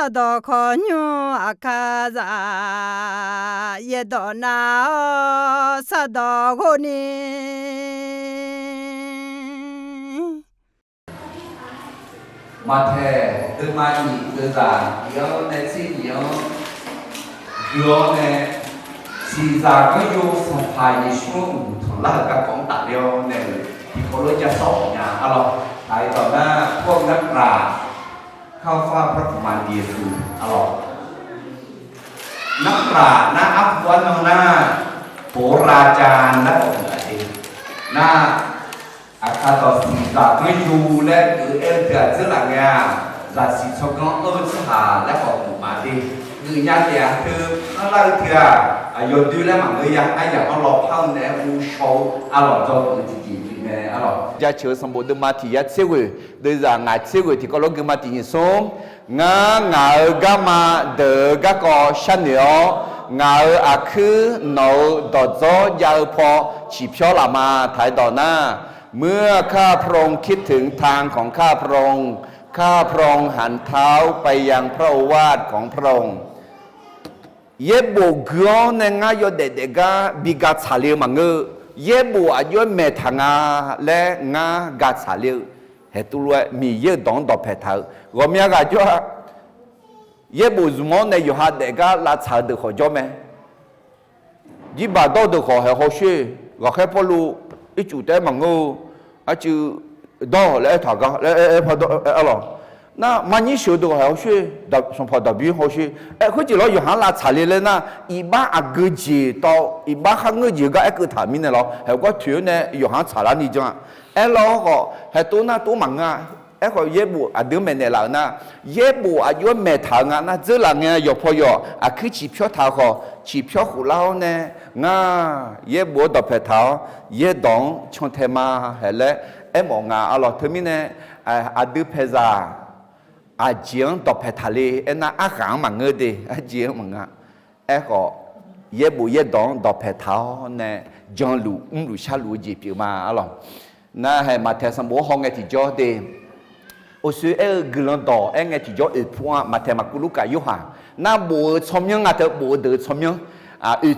do konyo akaza ye do na sa do goni mà thề từ mai nhị từ già yếu này xin yếu yếu này xì già có vô phòng phải như xuống thằng là các con tạ liêu này thì có lối cho sổ nhà alo tại tòa naพวกนักปราชญ์เข้าเฝ้าพระกุมารเยซูนักปราชญ์นักอัพวันหน้าโหราจารย์และองค์เอกหน้าอาคาต่อสีจากไม่ดูและคือเอลเกิดซึ่งหลังงานจากสีชกน้องสหาและของหมู่มาดีคือญาติคือนั่นเลยคือโยนดูแลมันเลยอยากเอาหลอกเข้าในอูโชเอาหลอกจงจริงๆเนี่ยเอาหลอกจะเชื่อสมบูรณ์มาที่ยัดเสียวิโดยจากงานเสียวิที่ก็ลงกันมาที่ยิ่งสูงงาก็มาเดือก็ชันเหนียวงาคือหนูดอดจ้อยาวพอฉีบเชื้อละมาถ่ายต่อหน้าเมื่อข้าพระองค์คิดถึงทางของข้าพระองค์หันเท้าไปยังพระโอวาทของพระองค์เย็บบัวกอนในงายเด็กๆบิกาชาลีมังเงยเย็บบัวอายุเมทังาและงากาชาลีเหตุว่ามีเยอะดองดอกเพทาก็มีอะไรจ้ะเย็บบัวสมองในอยู่หาเด็กๆลาชาดึกเขาจ้ะไหมยี่บาทดึกเขาให้เขาช่วยก็แค่พอรู้อีจุดแต่มังเงยอาจูดอแล้วถากก็แล้วพออะไร那万一学到好些，上跑到边好些，佢就攞要行拉查理咧那，一把阿個字到一把行個字個一個台面咧咯，係個團咧要行查啦呢種啊，攞個係到那都問啊，個嘢部阿點咩嚟啦那，嘢部阿要咩頭啊那，這兩個要破藥，阿佢支票頭個支票胡撈呢，啊嘢部到皮頭，嘢當長天嘛係咧，望啊阿落頭面呢，阿啲皮咋。อาเจียงตบเพทะเลน่ะอาหารมังเงดีอาเจียงมังอ่ะก็เย็บบุเย็ดดองตบเพทาเนี่ยจงหลู่ชาลู่จีบมาอ๋อน่ะให้มาเทสมบูห้องไงที่จอดีโอ้สุกลันดอไงที่จอพัวมาเทมากุลุกายุหาน่ะบัวชมยังอ่ะเธอบัวเดือดชมยัง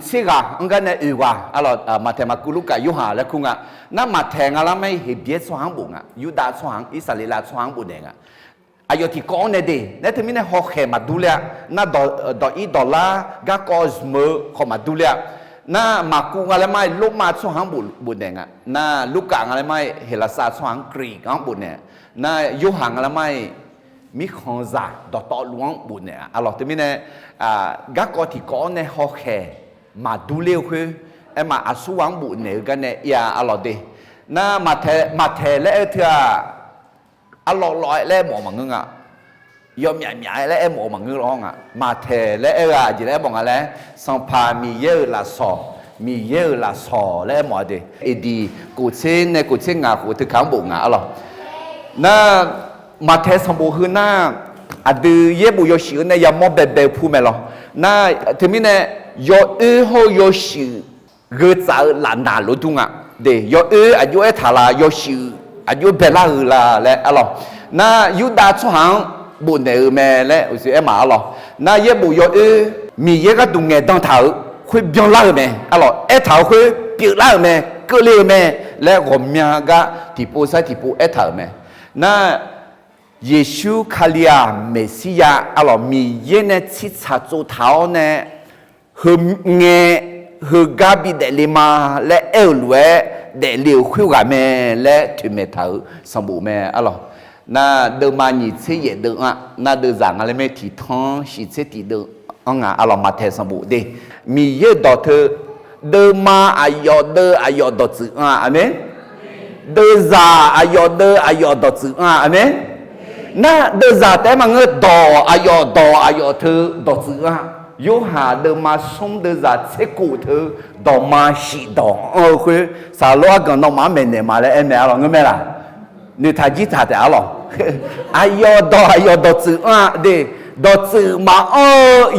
เสียกะอันกันเนี่ยว่าอ๋อมาเทมากุลุกายุหาแล้วคุงอ่ะน่ะมาเทงอะไรไม่เห็นเบียดสว่างบุงอ่ะยูดาสว่างอิสราเอลสว่างบุงเองอ่ะอายุที่ก้อนเนี่ยดีเนี่ยถึงมีเนี่ยหอกแห่มาดูเลยน่าดอลลาร์ก็คอสเมอร์เขามาดูเลยน่ามากูอะไรไม่ลูกมาสว่างบุญเองอ่ะน่าลูกกางอะไรไม่เฮลัสสว่างกรีกบุญเนี่ยน่ายุหังอะไรไม่มีของจ่าดอตอหลวงบุญเนี่ยอ๋อถึงมีเนี่ยก็คอที่ก้อนเนี่ยหอกแห่มาดูเลี้ยวคือมาสว่างบุญเนี่ยกันเนี่ยอย่าอ๋อดีน่ามาเทแล้วเถอะอร่อยแล้วหมอมังงอ่ะยอมใหญ่ๆแล้วหมอมังงร้องอ่ะมาเทแล้วจีแล้วบอกอะไรสัมภามีเยอะละสอมีเยอะละสอแล้วหมอดีดีกูเช่นเนี่ยกูเช่นงากูถึงข้างบุงอ่ะอ๋อน่ามาเทสมบูรณ์คือน่าดูเย่บุยชิเนี่ยยังมองแบบพูดไหมล่ะน่าถึงมีเนี่ยยอเขายชิเกิดจากหลานด่าลุตุงอ่ะเดี๋ยอายุถาลายชิอายุเบลาละและอะไรน่ายุดาช่างบุญเนี่ยแม่และอุศิมาอะไรน่าเย็บบุยมีเยอะก็ดูเงี้ยต้องเท้าคุยเบี้ยล่าแม่อะไรเท้าคุยเบี้ยล่าแม่ก็เลยแม่และผมยังก็ที่ปูใส่ที่ปูเท้าแม่น่าเยซูคาลิอาเมสิยาอะไรมีเยเนี่ยชิดชาจูเท้าเนี่ยหืมเงี้ยหือกาบิเดลิมาและเอลเวเดี๋ยวเลี้ยวคุยกับแม่และถึงแม่เท้าสมบูรณ์แม่อ๋อน่าเดินมาหนีเสียเดินอ่ะน่าเดินจากอะไรไม่ที่ท้องสิเสียที่เดินอ๋ออ๋อมาเทสมบูรณ์ดีมีเยอะต่อเธอเดินมาอายอดอจื้ออ่ะอเมนเดินจากอายอดอจื้ออ่ะอเมนน่าเดินจากแต่มันเงดออายอเธอดอจื้ออ่ะยูหาเดินมาส่งเดินจากเสกุเธอดอกมาสีดอกคือสาวล้อกันดอกมาเมนเนมาเลยแม่อะไรเงี้ยล่ะนี่ท่าจีท่าแต่อะไรอายอดอจื้ออ่ะเดดอจื้อมา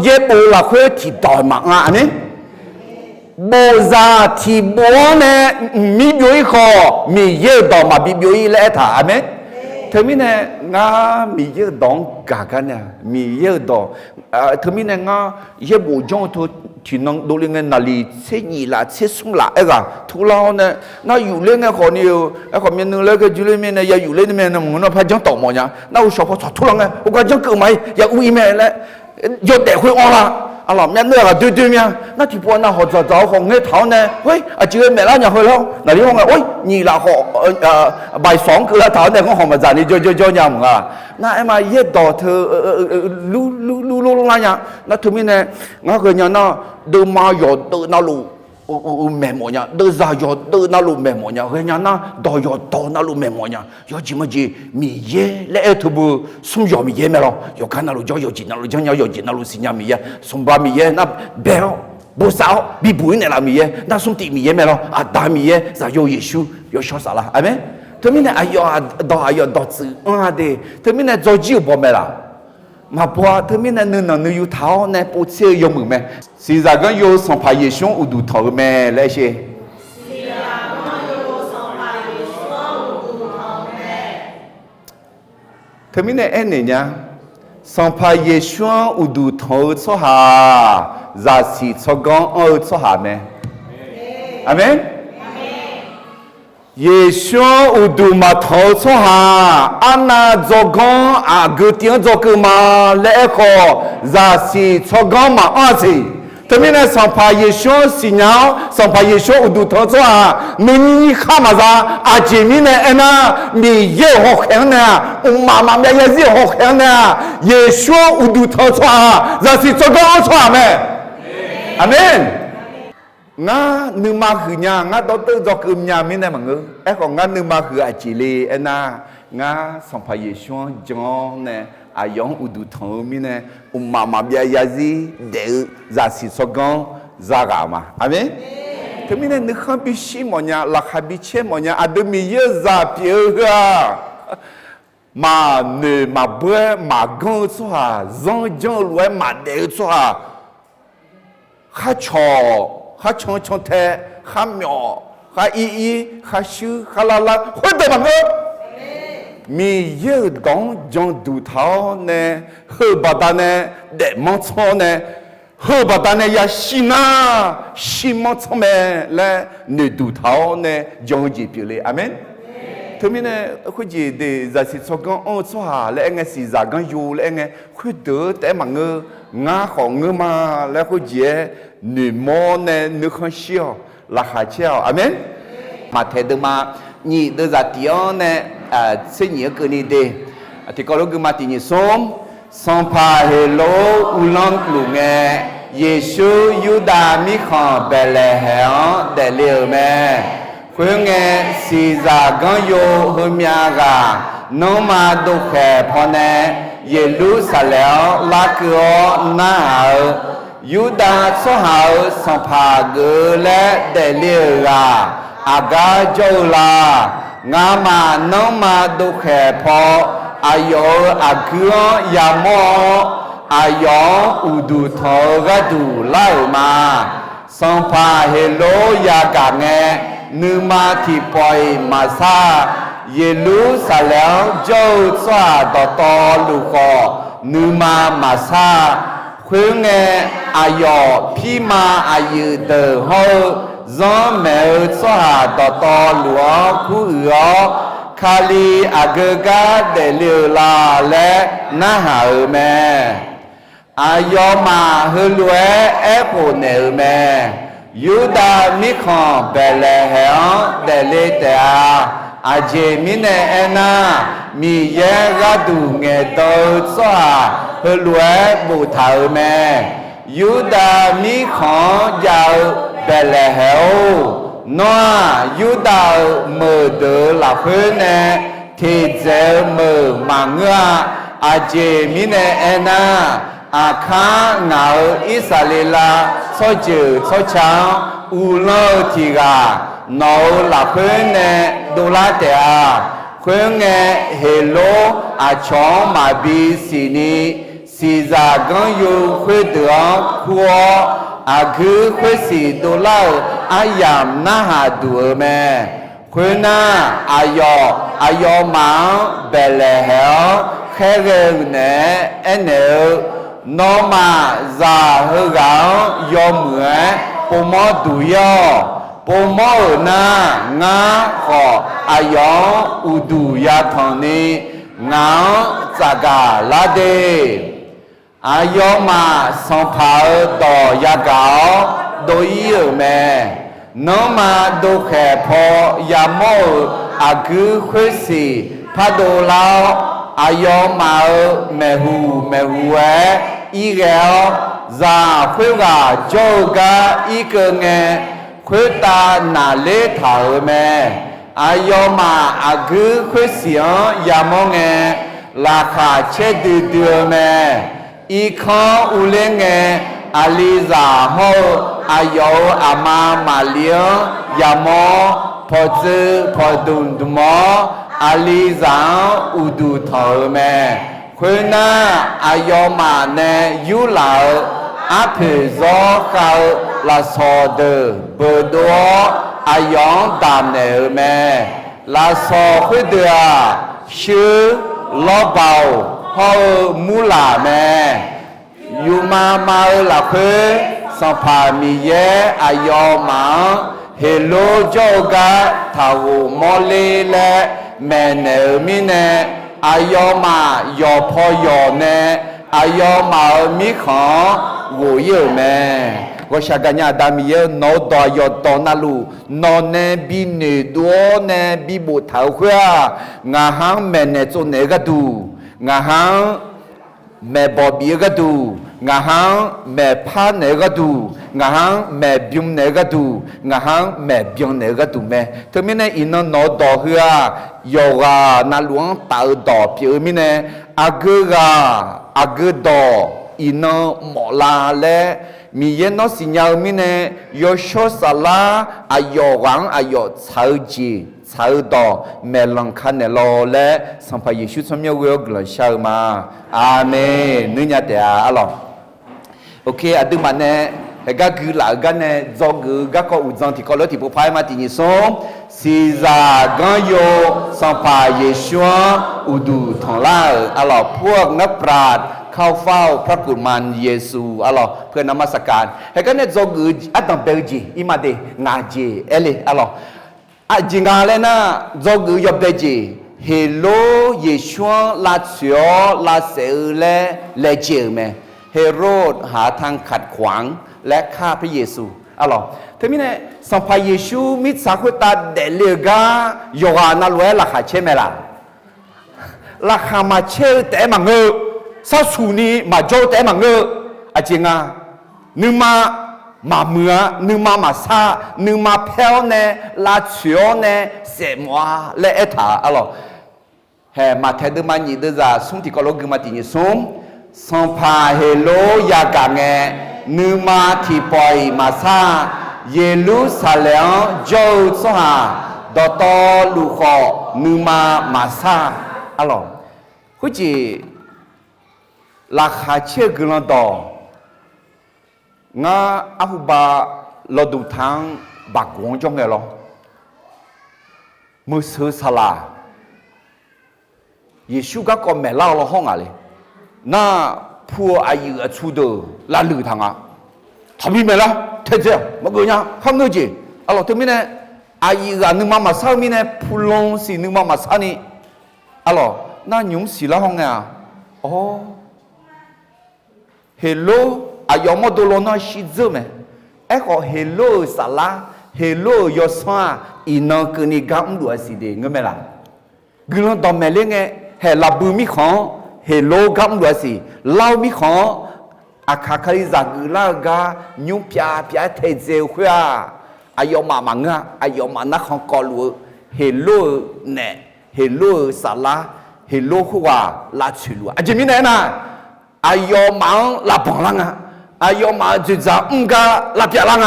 เย็บปูละคือที่ดอกมาอ่ะนี่โบซาที่บัวเนี่ยมีอยู่อีกข้อมีเยอะดอกมาบิบอยู่อีแล้วท่าไหม เธอมีเนี่ยงามีเยอะดองกากันเนี่ยมีเยอะดองเธอมีเนี่ยงาเยอะบุญจงทุที่น้องดูเรื่องนาลีเสียนี่ละเสียสุ่มละเอ้กะทุกเราเนี่ยน่าอยู่เรื่องคนนี้ไอ้คนมีนึงเลยก็อยู่เรื่องเนี่ยอย่าอยู่เรื่องเนี่ยนะมึงน่าพาจังต่อมาเนี่ยน่าอุศพทุกเราเนี่ย我感觉够没อย่าอุ้ยแม่เลย要带回我了。啊，老面那个对面，那地方那好找红的头呢？喂，就买了就去咯。那你讲啊，喂，你那好卖双个了头呢？我好么子？你就伢么啊？那嘛一到头路那样，那后面呢？我个伢那都马要到那路。咩么样？都啥要到那路咩么样？人家那到要到那路咩么样？要怎么去米耶？来头部送要米耶没咯？要看那路叫要进那路，讲要进那路是伢米耶，送把米耶那别不少，比不那啦米耶，那送地米耶没咯？啊大米耶啥要耶稣要小啥啦？阿妹，他们呢哎呀到子的，他们呢做酒不没啦？mà bữa thứ mình là nữ yêu tháo này bố chơi yêu mừng mẹ, xí ra cái yêu sòng phải yêu xuống u đủ tháo mẹ lại chứ. Thứ mình này anh này nhá, sòng phải yêu xuống u đủ tháo cho hà, ra xí cho con cho hà mẹ, amen. 耶稣有度嘛头错下，安那做工啊个点做个嘛，来个热是做工嘛阿子，他们呢上怕耶稣信仰，上怕耶稣有度头错下，你看嘛啥？阿姐妹呢？哎那你也好强呢，我妈妈也是好强呢，耶稣有度头错下，热是做工错下没？阿门。ngã nư ma khử nhà ngã đó tự do cơm nhà mình này mà ngư ấy còn ngã nư ma khử chỉ lì ấy na ngã xong phải yêu xuống trong này ai yong udu thằng mình này mà bia gì để ra sĩ so con ra gà mà amen thế mình này nước không bị xí mà nhà là không bị chết mà nhà adam mi yêu ra biểu à mà nề mà bữa mà gông cho à dòng lúa mà để cho à khá chò khá chong thế khá nhỏ khá y khá sư khá la hết được bằng ơ mi yêu đóng trong đủ tháo nè hơ bà ta nè để mong cho nè hơ bà ta nè ya xí mong cho mẹ là nè đủ tháo nè trong gì biểu lệ amen thế mình nè khối gì để giả sử cho con cho hà lẽ nghe sĩ giả con yêu lẽ nghe khối đỡ để mà ngơ ngã khó ngơ mà lẽ khối gì nửa mò nè nửa không xiao là hai chiao amen mà thế được mà nhị đưa ra tiếng nè sẽ nhớ cái này đi thì có lúc mà tiếng sớm song pa hello ulang lu nghe Giêsu Juda mi khom Bethlehem để liều mẹ khuyên nghe si ra gan yo hôm nhà gà nó mà đục khe phò nè Jerusalem lá cửa na hậu Juda số hậu song pa gỡ lẽ để liều gà aga châu la ngã mà nó mà đục khe phò ayo agyo yamo ayo udu thoga du lao ma song pa hello ya ka nghe nu ma thi poi ma sa Jerusalem châu xoa to lu kho nu ma sa khuyên nghe ayo phi ma ayu de ho do mẹ xoa to lúa khu Kali agaga de liu la le na ha me ayoma hulue epo ne me Yuda mi khom Bethlehem de le ta aje mine ena mi ye ga du nge to swa hulue bu thau me Yuda mi khom jau Bethlehem Noa Yuda mơ đỡ là phơi nè thì dễ mơ mà ngựa aje mine ena akha ngạo Israela so chữ so cháo u lơ thì gà nấu là phơi nè đô la tệ khuyên nghe hello chó mà bi si ra gan yu khuyên được khua cứ khuyên si đô la ayam na ha đùa mẹ คุณาอายอมังเบลเฮลแค่เรื่องเนี่ยเนนอมาซาเฮกังยอมเหมือนปมอดูยอปมอหน้างาขออายองอุดูยาทองนี้งาจากาลาเดอายอมาสัมภาระต่อยากาโดยเยอะแม่น้องมาดูแค่พอยามออากุเขสีพัดลาวอายอมาแม่หูอีเกลซาเพื่อกาโจกาอีเกงเพื่อตาหนาเลถาแม่อายอมาอากุเขสียามองราคาเชดเดือแม่อีคอนอุเลงอาลิซาโฮอายออามาเลียยามอพอจืพอดุนดมออาลิซาอุดูทอแม่คุณน่าอายอมาเนยุลาอาเพซอคาลาซอเดเบดัวอายองตามเนแม่ลาซอคุเดียชื่อลอเบาฮอมูลาแม่ยูมาละเพสัมภามีเยอายอมาเฮโลโจกาทาวมอเลเลแม่เนมิเนอายอมายอพอยอเนอายอมามีของวูเยแม่ก็ชากัญญาดามีเยนอดอยอตอนาลูนอเนบิเนดัวเนบิบุทาวขวางาหังแม่เนโจเนกะดูงาหังแม่บอบีกะดูงาหังแม่พาเนกะดูงาหังแม่บิมเนกะดูงาหังแม่บิมเนกะดูแม่เธอไม่เนอินนอดอเฮือยอกานาหลวงตาดอเปียมิเนอากุดออินมอลาเลมีเยนอสิญญามิเนยอชอสลาอายอวังอายอชาวจีชาวดอเมลังคันเนลอเลสัมภเยซูสมยเวกลชาวมาอาเมนนึญาเตอาอัลลอฮ์โอเคอะดึมันเนกะคือลากันเนจอกกะก็อุจังที่ก็ลที่ผู้พายมาที่นี่ส่งซีซากันโยสัมภเยซูอุดูทองลาอัลลอฮ์พวกนักปราชญ์เข้าเฝ้าพระกุมารเยซูอัลลอฮ์เพื่อนมัสการเฮกันเนจอกอัตตังเบลจีอิมาเดงาเจเอเลอัลลอฮ์อะจิงกาเลนะจอกยอบเดจีเฮโลเยซูลาเซียลาเซเลเจเมเฮโรดหาทางขัดขวางและฆ่าพระเยซูอัลลอฮ์เทมิเนสัมภเยซูมิสาคุตาเดเลกายอนาลเวลาคาเชเมลาลาคามาเชแต่มังเงซาสูนีมาโจแต่มังเงอาจิงานึมาเมือนึมาซานึมาเพลเนลาเชียวเนเสมัวและเอธาอัลลอฮ์เฮมาเทดมันยีเดซาสุนที่กอลกมาตินิสุมสัมภาเฮโลยากาเงนึมาที่ปอยมาซาเยรูซาเล็มโจสหาดอตอลูขอนึมาซาอัลลอฮ์คุจิราคาเชื่อกันต่องาอาหุบาเราดูทางบักวงจงไงหรอมือซื้อสลาเยซูก็ก็ไม่เล่าเราห้องอะไรน่าพัวอายุชุดลาลือทางอ่ะทำยังไงล่ะเท่าเจ้ามาเกี่ยงข้ามนู้นจีอ๋อถึงมีเนี่ยอายุนึกมาสามีเนี่ยพูลงสินึกมาสานี่อ๋อน่ายุ่งสิละห้องไงอ๋อเฮโลอายอมดูโลน่าชิดมั้ยเอ็กเฮโลสลาเฮโลยอสวาอินนักนี่กำลัวสิเดงเมล่ะกลัวดอมเมเลงเฮลาบูมิของเฮโลกำลัวสิลาวมิของอาคาคาริจากลากายุบยาเทเจขวาอายอมามังะอายอมานักของกอลูเฮโลเนเฮโลสลาเฮโลขวาลาชิลัวอาจจะมีไหนนะอายอมังลาบังลังอายอมาจุจ้ากาลาเปียลัง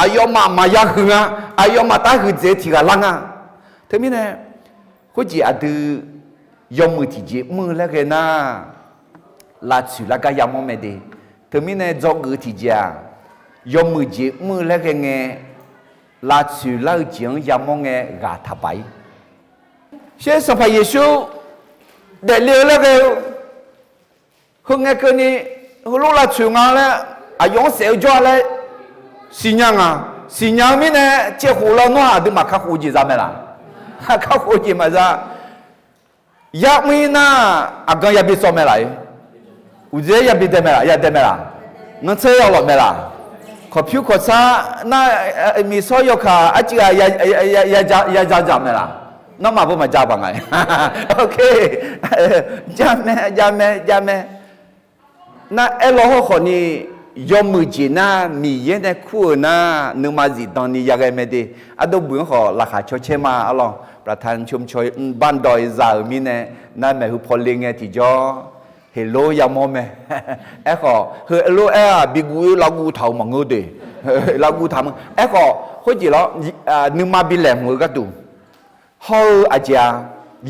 อายอมามายาหึงอายอมาตาหึเจติกาลังเท่านี้เนี่ยคุจิอาดูยอมมือที่เจมือแล้วกันนะลาชิลากายามอมเดเท่านี้เนี่ยจอกที่เจยอมมือเจมือแล้วกันไง拉去老井也么个牙他白。现在上派耶稣，得了那个，后面个呢，后路拉去俺了，啊用手抓了，新娘啊，新娘们呢，结婚了那都嘛看户籍咋没啦？看户籍嘛咋？也没那，啊刚也别说没来，我这也别得没啦，也得没啦，能吃药了没啦？可票可差，那米所有卡，啊这个也加没啦？那嘛不嘛加帮哎 ，OK， 加没，那老好你要么子那米也那苦那，你嘛是当你也个没得，啊都不用好ราคาเช่มาอ่ะลองประธานชุมชนบ้านดอยซามีเนี่ยนั่นหมายถึงพอเลี้ยงที่จ่อเฮโลยามอมเอ้ก็คือเฮโลบิกูลากูเท่ามังเดลากูทำเอ้ก็เขาจีแล้วนึกมาบิแหลมมือก็ดูเขาอาจจะ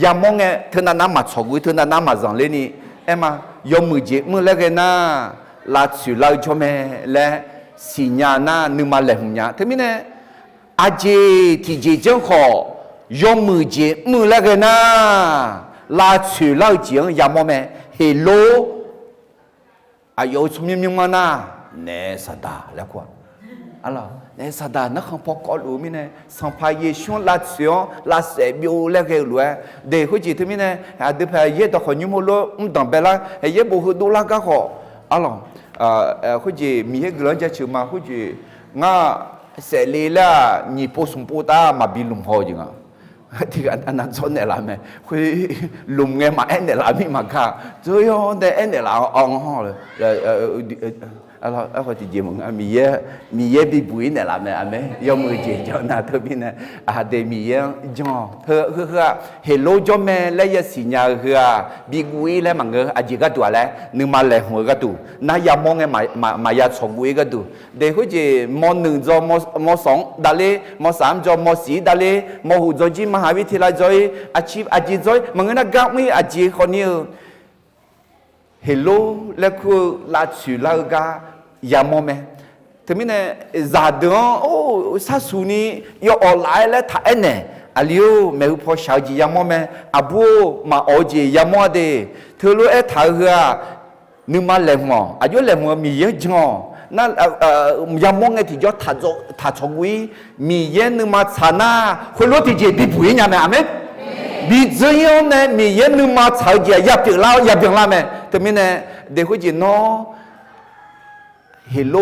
ยามองเธอนั่นน้ำมาชกุยเธอนั่นน้ำมาจังเลยนี่เอ็มายอมมือเจมือเล็กน่ะลาสุลาชมและสิญญาณน่ะนึกมาแหลมเนี่ยเธอมีเนี่ยอาจจะที่เจเจ้าขอยอมมือเจมือเล็กน่ะลาสุลาเจียงยามองเฮโลอายุชมยิ่งมาน่ะเนสตาแล้วกว่าอะไรเนสตานักขังพอกอลูมิเนี่ยสัมภาระช่วงลาเสียงลาเสบิวแล้วก็รู้เด็กคนจีนที่มิเนี่ยเดี๋ยวพายเย่ต่อคนยุ่งโลต้องไปละเย่บุกดูละก็ขออะไรคนจีนมีเหตุการณ์จะชื่อมาคนจีนง่าเสลีละนี่พอสมบูรณ์มาบิลุมพอจริงอ่ะที่อันนั้นส่วนเนี่ยละแม่คุยลุมเงี้ยมาเอ็นเนี่ยละมีมาค่ะจะย้อนแต่เอ็นเนี่ยละอ่องห่อเลยแล้วที่เจมึงมีเยอะบีบุยเนี่ยละแม่แม่ยอมมือเจจอนาเธอพี่เนี่ยเดมีเยอะจ่อเธอเฮโลจ่อแม่และยาสีญาบีบุยแล้วมังเงอจีก็ตัวแล้วนึกมาเลยหัวก็ตัวน่ายามองไงมายาชกุยก็ตัวเด็กเขาจะม.1 จ่อม.2 ดาเลม.3 จ่อม.4 ดาเลม.6 จ่อจีมหาวิทยาลัยจ่อยอาชีพจีจ่อยมังเงนักการมีจีคนนี้เฮโลแล้วคือลาชูลากายามอมถึงมีเนี่ยซาดงโอ้ซาสุนียออนไลน์แล้วถ่ายเนี่ยอาลิโอแม่พอชาวจียามอมอาบูมาอจียามอเดเธอรู้ถ่ายเหรอนึกมาเล่มอายุเล่มมีเยอะจังนั่นยามองไงที่ยอดถ่ายชงวิมีเยอะนึกมาชนะคนรู้ที่เจ็บปุยเนี่ยไหมอ่ะมีเจ้าเนี่ยมีเยอะนึกมาชาวจียับถึงแล้วไหมแต่มีเนี่ยเด็กคนจีนเนาะเฮโล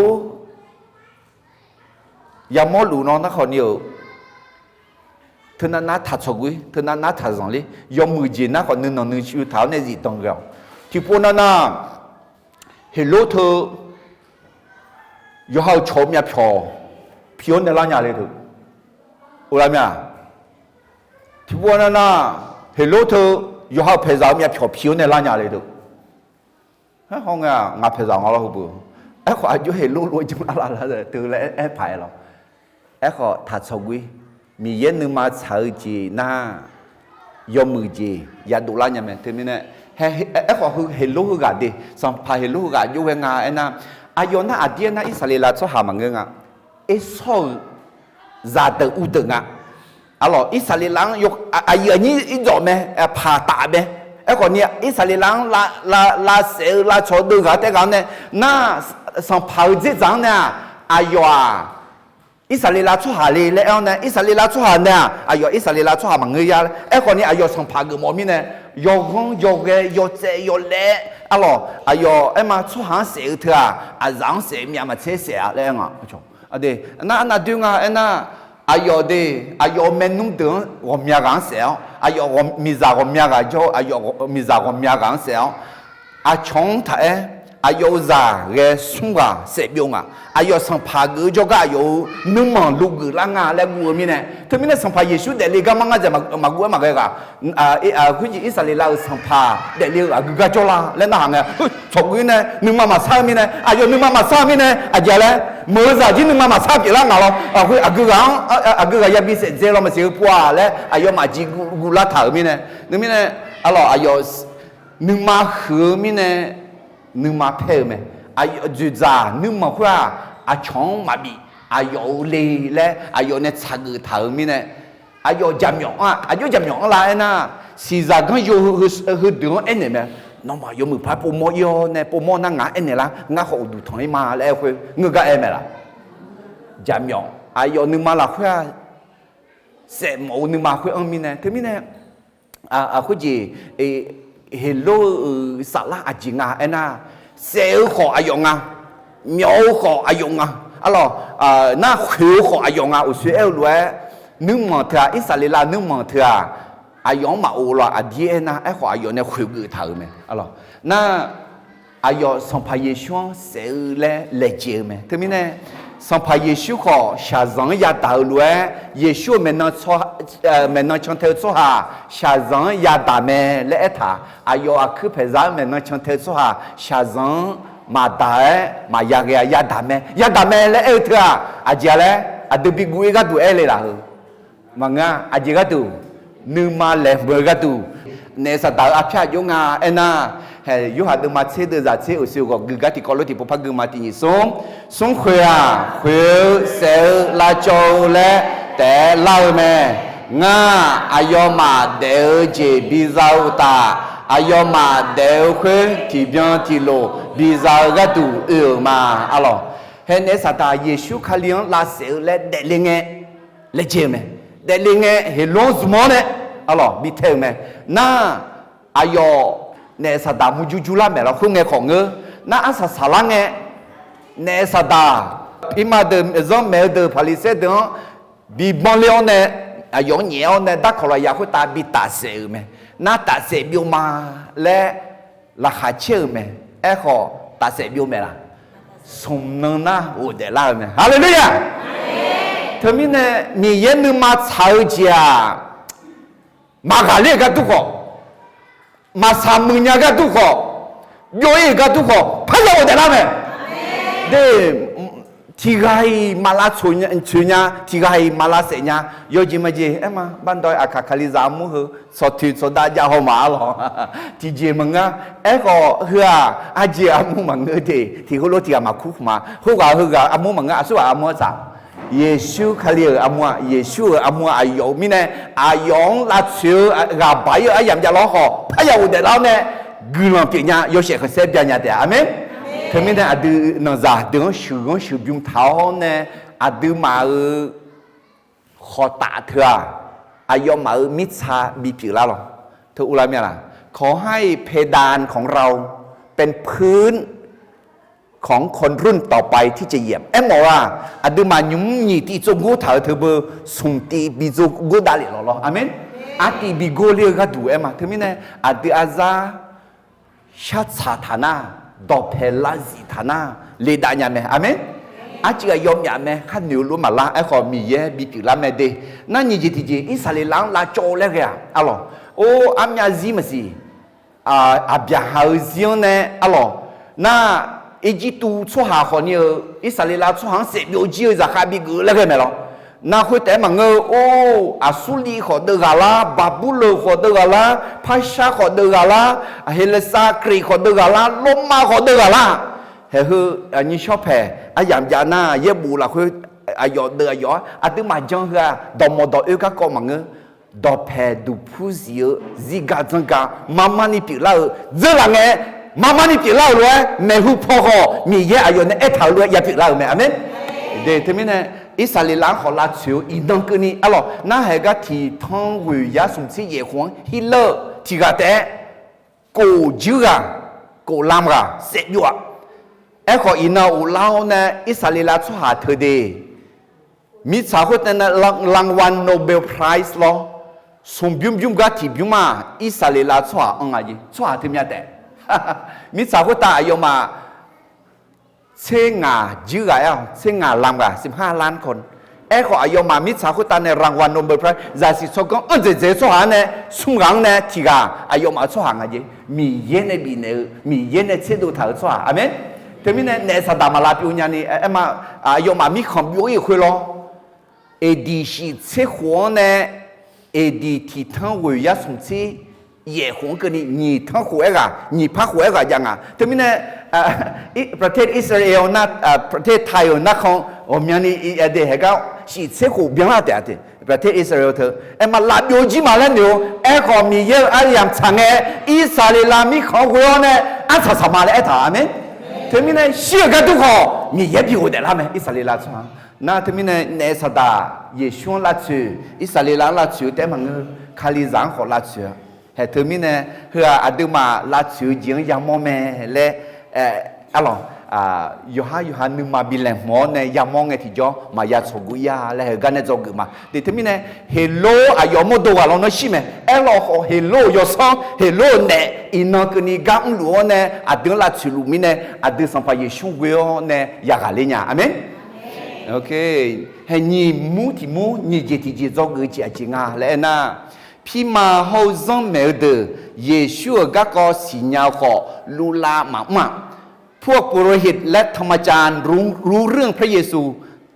ยามอลูน้องนักข่าวเนี่ยเธอนั้นทัดชกุยเธอนั้นทัดสังเลยยอมมือจีนนักข่าวนึงชิวเท้าในจีตรงเราที่พวกนั้นเฮโลเธอยอมชมยาผิวในร้านยาเลยเถอะอุลามีที่พวกนั้นเฮโลเธอยอมเพซามยาผิวในร้านยาเลยเถอะฮะห้องงาเพซามอะไรหูไอ้ขวาอยู่เห็นลูกจังอะไรเลยตื่นแล้วไอ้ไผ่หรอไอ้ขอถัดสกุยมีเย็นนึงมาเฉยจีน่ายอมมือจีอย่าดูแลยังไงถึงนี่เนี่ยไอ้ขอคือเห็นลูกกันดิสัมภาระเห็นลูกกันอยู่เวงาไอ้น่ะอายุน่ะอดีตน่ะอิสราเอลชอบหามังเงอ่ะไอ้ชอบซาเตอุดงอ่ะอะไรอิสราเอลยกอายุนี้อีจอมไหมผ่าตาไหมไอ้คนนี้อิสราเอลลาเซลาชดดูกันแต่กันเนี่ยน่าสัมภาระเจ้าเนี่ยอายุอิสราเอลชั่วหาเลยแล้วเนี่ยอิสราเอลชั่วหาเนี่ยอายุอิสราเอลชั่วหามังเงียไอ้คนนี้อายุสัมภาระมอมีเนี่ยยกงยกเกยกเจยกเล่อะไรอายุไอ้มาชั่วหาเสียเถอะอาจังเสียมีมาเสียเสียแล้วอ่ะชมอะไรน่าดูงาไอ้น่ะอายุเดอายุเมนุ่มเดิน我们讲เสียอายุมีจาก我们讲就อายุมีจาก我们讲เสียอาชงไทยอายุจ่าเรื่องสุ่งอ่ะเสียบิงอ่ะอายุสัมภาระจก็อายุนุ่มมันลูกหลังอ่ะแล้วกูมีเนี่ยถ้ามีเนี่ยสัมภาระเยซูเดลิกามังจะมากูมาเกะคุณจีอิสราเอลสัมภาระเดลิกากูก็จะละแล้วนั่งเนี่ยชกกูเนี่ยนุ่มมาสามีเนี่ยอายุนุ่มมาสามีเนี่ยอาจจะเลยมือจ่าจีนุ่มมาสามีแล้วไงล่ะกูก็ยังมีเศษเจริญมาเสียผัวแล้วอายุมาจีกูละถ่ายมีเนี่ยนุ่มมีเนี่ยอะไรอายุนุ่มมาหือมีเนี่ยนึกมาเพ่ไหมอายุจุดจ้านึกมาว่าอาชงมาบี阿有哩咧，阿有呢擦个头面呢，阿有怎样啊？阿有怎样来呢？是咋个有去对我安尼咩？那么有没拍波莫哟呢？波莫那俺安尼啦，俺好多同嘛来回，我个安咩啦？怎样？阿有你嘛啦会啊？什么你嘛会安面呢？对面呢？或者hello 萨拉阿吉啊，那小学阿用啊，苗学阿用啊，那小学阿用啊，有时候来你问他，以色列啦，你问他，阿用嘛有啦，阿弟那爱学阿用呢会个头咩？那阿用上拍耶稣小嘞来接咩？对面呢？上拍耶稣可下人也到来，耶稣maintenant chanter做下，下人也打咩来他，阿要阿去拍上maintenant chanter做下，下人嘛打嘛也打咩来他，阿姐嘞，阿都比古一个都爱来啦，嘛啊，阿姐个都，你嘛来不个都，你是打阿片用啊，那。hay yo hadu ma che de za che usiu go giga ti kolo ti popa guma ti song khwea khweu se la chou le te lao me nga ayo ma de je bi zau ta ayo ma de khwe ti bien ti lo bi zau ga tu ma alors he ne sa ta yesu khalian la se le de linge le je me de linge he long zmo ne alors bi te me na ayo ne sada mujuju la me la khunge khonge na asa salange ne sada pima de zon me de palise de bi bon leon ne ayon nyeo ne da khola ya khu ta bi ta se me na ta se biu ma le la kha che me e kho ta se biu me la som nang na o de la me hallelujah termine ni yen nu ma chao jia ma ga le ga tu ko masamunya ga tu ko yoe ga tu ko phala o de la me de tigai mala chunya tigai mala se nya yo ji ma ji ema ban doi akakhali za mu hu so ti so da ja ho ma lo ti ji ma nga e ko hua a ji amu ma nge de ti ko lo ti ma khu ma hu ga amu ma nga asu amu sa Yesu kali amua Yesu amua ayo mine ayong la chu ga bai ayam ja lo ho phaya u de lao ne gulon pinya yo she kse bya nya de amen kemi ne adu no za de shu byung thao ne adu ma kho ta thua ayo maมิจฉาบีผิวละหรอเธออุลาเมียล่ะขอให้เพดานของเราเป็นพื้นของคนรุ่นต่อไปที่จะเหยียบเอ็มบอกว่าอดูมายุ่งยี่ที่จงกูถ่ายเธอเบอร์ส่งตีบิจูกูดาลิหรออาเมนอาตีบิโกเลียก็ดูเอ็มเธอไม่แน่อดูอาซาชัดสาธานาดอกเพลาสิธานาเลดานยาเมอาเมนอาจิกายอมยาเมขันนิวรู้มาละไอ้ขอมีเย่บิปิลาเมเดนั่นยี่ที่จีอิสราเอลลาโจเลกะอ๋อโอ้อามยาซีมาสิอาบยาฮาซิอนเน่อ๋อน่าอีจิตูชั่วหาคนเนี่ยอิสราเอลชั่วหางเสพโยจีจะขาบิกุแล้วกันไหมล่ะน่าคุยแต่มังโอ้อาสุลีขอเดือกาลาบาบูโลขอเดือกาลาพาชาขอเดือกาลาเฮเลซาครีขอเดือกาลาลมมาขอเดือกาลาเฮ้ยอันนี้ชอบแพ้อายามยานาเย็บบูละคุยอายอเดือยออาตึมาจังเหรอดอมดอเอก็ก็มังดอแพ้ดูผู้เสียซิกาจังกามามานี่ปีละเจอละไง妈妈你别老了，没有破好，你也还有那一头路也别老没，阿门。对，他们呢，以色列人好拉球，一弄个呢，alors，那还个提汤为也从此也黄，希勒提个的，狗酒啊，狗蓝啊，食肉啊，一个伊那有老呢，以色列人出下头的，มีสาวคนนั้นรางวัลโนเบลไพรส์咯，ส่งบิมก็ที่บิมมาอิสราเอลชัวอะไรชัวที่มีแต่มีสาวคนตาอยู่มาเชิงาจื้อไงอ่ะเชิงาลำกะ15 ล้านคนขออายุมามีสาวคนตาในรางวัลโนเบลไพรส์จะสิสกงเจชัวเนี่ยสุ่งรังเนี่ยที่กาอายุมาชัวอะไรมีเย็นในปีนี้มีเย็นในเชดูถ่ายชัวอาเมนแต่มีเนี่ยสัตว์มาลาปิวญานี่มาอายุมามีคำยุ่ยคุยล้อดี是吃火呢，ดีที่ทั้งวิญญาณสมชี也火个你ทั้ง火个，你怕火个样啊？对面呢？ ประเทศอิสราเอลนะประเทศไทยนะของมีนี่เดี๋ยวก็สิเสกเบียงละเดี๋ยวประเทศอิสราเอลเถอะมาลาบิวจีมาแล้วเนี่ยก็มีเยอะอะไรอย่างช่างอิสราเอลมีของกูเนี่ยอันสามาเลยถามมั้ยถึงมีเนี่ยเชื่อกันทุกคนมีเยอะบิวเดี๋ยวละมั้ยอิสราเอลช่างน่าถึงมีเนี่ยสตาเยชูละชื่ออิสราเอลละชื่อแต่มันคาลิซังของละชื่อเฮ้ถึงมีเนี่ยเฮืออดีมาละชื่อยิงยามโมเมเลยอะไรยูฮานึกมาบิลเลนหมอเนี่ยยามองไงที่จ่อมายาสกุยาเลยกันเนี่ยจกุมาเดี๋ยวที่มีเนี่ยเฮโลอายอมตัวเราเนี่ยใช่ไหมเราเฮโลยอสองเฮโลเนี่ยอินนักนี่กังหลวงเนี่ยอดีละชิลูมิเนี่ยอดีสัมภาระช่วยเนี่ยยากาเลยเนี่ยอามินโอเคเฮนี่มูที่มูนี่เจติเจจกุเจจิงาเลยนะพี่มาเขาจังเมื่อเดเยซูก็สิญญาขอลูลามาก พวกปุโรหิตและธรรมจารย์รู้เรื่องพระเยซู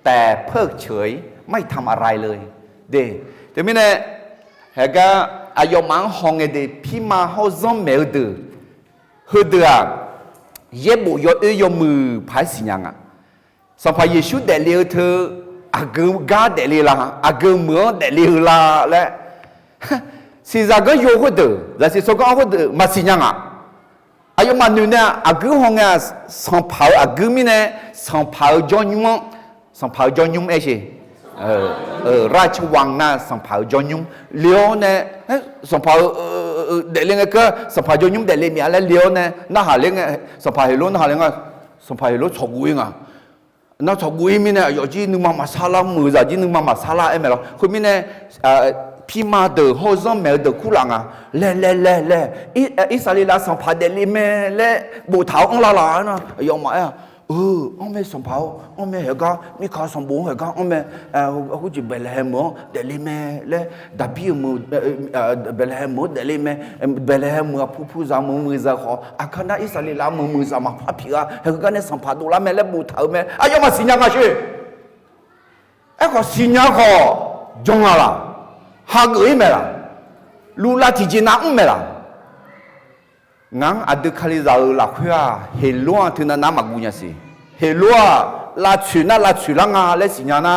แต่เพิกเฉยไม่ทำอะไรเลยแต่ไม่แน่เฮก็อายมังฮองเดพี่มาเฮาซัมเมลเดเฮเดเยบุยมือพายสิยังสัมภาเยซูเดลีเธออากกาเดลีลาอากเมือเดลีลาและสิจากก็โยก็เดแต่สิสก็ก็เดมาสิยังอายุมันนู่นเนี่ยอากูห้องเนี่ยสัมภาระอากูมีเนี่ยสัมภาระจอนยุ่มเอชิราชวังน่ะสัมภาระจอนยุ่มเลี้ยวเนี่ยสัมภาระเดลิงก็สัมภาระจอนยุ่มเดลิงมีอะไรเลี้ยวเนี่ยน่าหาเลี้ยงสัมภาระเลี้ยวน่าหาเลี้ยงสัมภาระเลี้ยวชกุยงน่าชกุยมีเนี่ยอยู่ที่นึกมาซาลามือจ่าที่นึกมาซาลาเอ็มเหรอคุณมีเนี่ยพี่มาเดอเขาจะไม่เดอคู่หลังเล่อิสราเอลสัมผัสเดลิเมเล่บูเท้าอังลานะยอมไหมอังไม่สัมผัสอังไม่เห็นก็มีข้าสัมบูรณ์เห็นก็อังไม่เขาจะเบลเฮมเดลิเมเล่ดับพี่มือเบลเฮมเดลิเมเบลเฮมผู้จามือจะขออาคณะอิสราเอลมือจะมาพับพี่เห็นก็เนี่ยสัมผัสดูแลเมเล่บูเท้าเมยอมมาสิญญากันใช่ก็สิญญาขอจงอะไรหากไม่ละลูลาที่จีน่าไม่ละงั้นอดีตคดีเราหลักเพื่อเฮลัวที่นั่นน้ำมากุญแจสิเฮลัวลาชื่อน่ะลาชื่อละงาเลสิญญาณ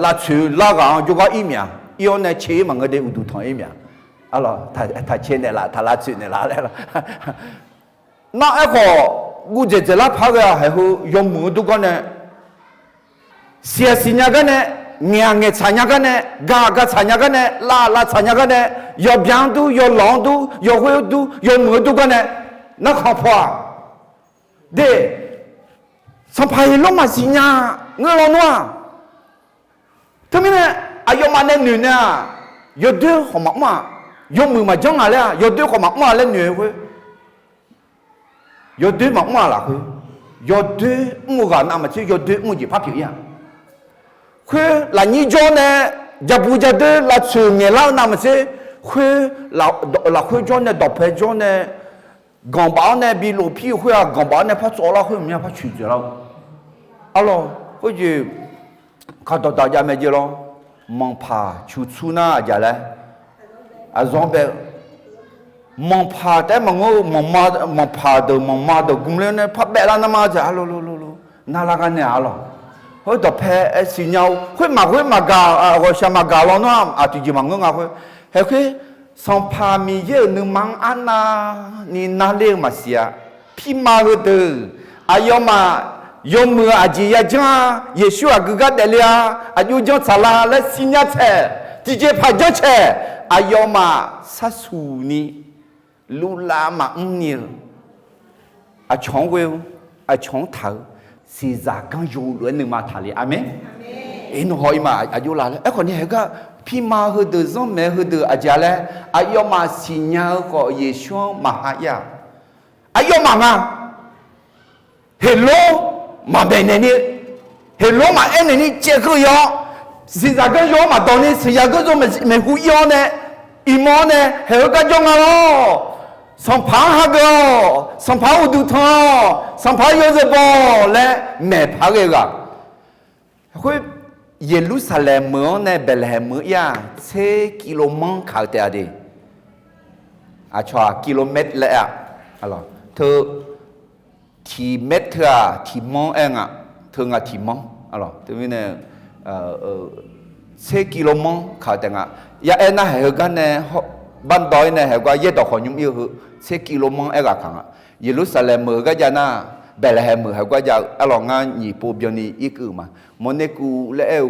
ลาชื่อละกันอยู่ก็อีเมียอีอันเนี่ยเชื่อมันก็ได้อุดทองอีเมียอะไรถ้าเชื่อเนี่ยละถ้าลาชื่อเนี่ยละเลยละนั่นไอ้ก็กูจะละพักอะให้เขายอมมือทุกคนเนี่ยเสียสิญญากันเนี่ย냥에 자녀가네 가가 자녀가네 라라 자녀가네 여병도 여롱도 여회도 여무도가네 나 커파 네 선파일로 마시냐 너로노 그러면 아요만에 누냐 여드 호막마 여무마 정알래 여드 호막마래 뉘고 여드 막마라 그 여드 무가 남았지 여드 무지 파피야คือหลังนี้จอเนี่ยจะพูดจะได้ละชื่อเงี้ยแล้วนั่นมันสิคือเราคือจอเนี่ยดอกเพชรจอเนี่ยกองบ้านเนี่ยบีลูพี่คือกองบ้านเนี่ยพอโซล่าคือไม่พอชื่อจะแล้วอ๋อเหรอก็จะข้าตัวตายไม่จะแล้วมองผ่าชูน่าจะแล้วอาจารย์แบบมองผ่าแต่มองผ่าเดิมมองมาเดิมกุมเลยเนี่ยพับแบบนั้นมาจะฮัลโหลน่ารักเนี่ยฮัลโหลเฮ้ยแต่แพ้สิญญาเฮ้ยมากาว่าชามากาลอนะที่จะมังงาเฮ้ยสัมภามีเยอะนึงมังอันน่ะนี่น่าเลี้ยงมาเสียพี่มาเถอะอายมายมมืออาจียาจ้าเยซูอากุกัดเดลียอายุจังสลาและสิญญาเชที่จะพาจังเชอายมาสัสุนีลูลามาเนี่ยอาชงเวลอาชงเท้าสิจากกันอยู่ด้วยหนึ่งมาทะเลอาเมนเอ็นหอยมาอายุละไอ้คนนี้ก็พี่มาหือเดือดแม่หือเดือดอาจารย์เลยอายุมาสิญญาก็เยซูมาหายาอายุมาเฮโลมาเป็นนี่เฮโลมาเอ็นนี่เจ้าก็ยอสิจากกันยอมาตอนนี้สิจากกันยอไม่หูยอเนี่ยอีโมเนี่ยเฮโลก็จงอะไรสัมภาระก็สัมภาระดูทอสัมภาระจะบอกและแม่พาเกก็คือเยรูซาเล็มเมืองเนี่ยเบลเลมเมืองยา6 กิโลเมตรขาดแต่ดีอาชัวกิโลเมตรเลยอะไรเธอ thì mét thưa thì mong anh ạ thường là thì mong alors thế nên xe km khảo tiếng ạ ya anh là hệ cái này ban đói này hệ qua yết đọc họ nhung yêu xe km anh là khẳng ạ Jerusalem mở cái na Bethlehem mở hệ qua giờ alors nga nhị bộ biểu ni ý cứ mà món này cũ lẽ eo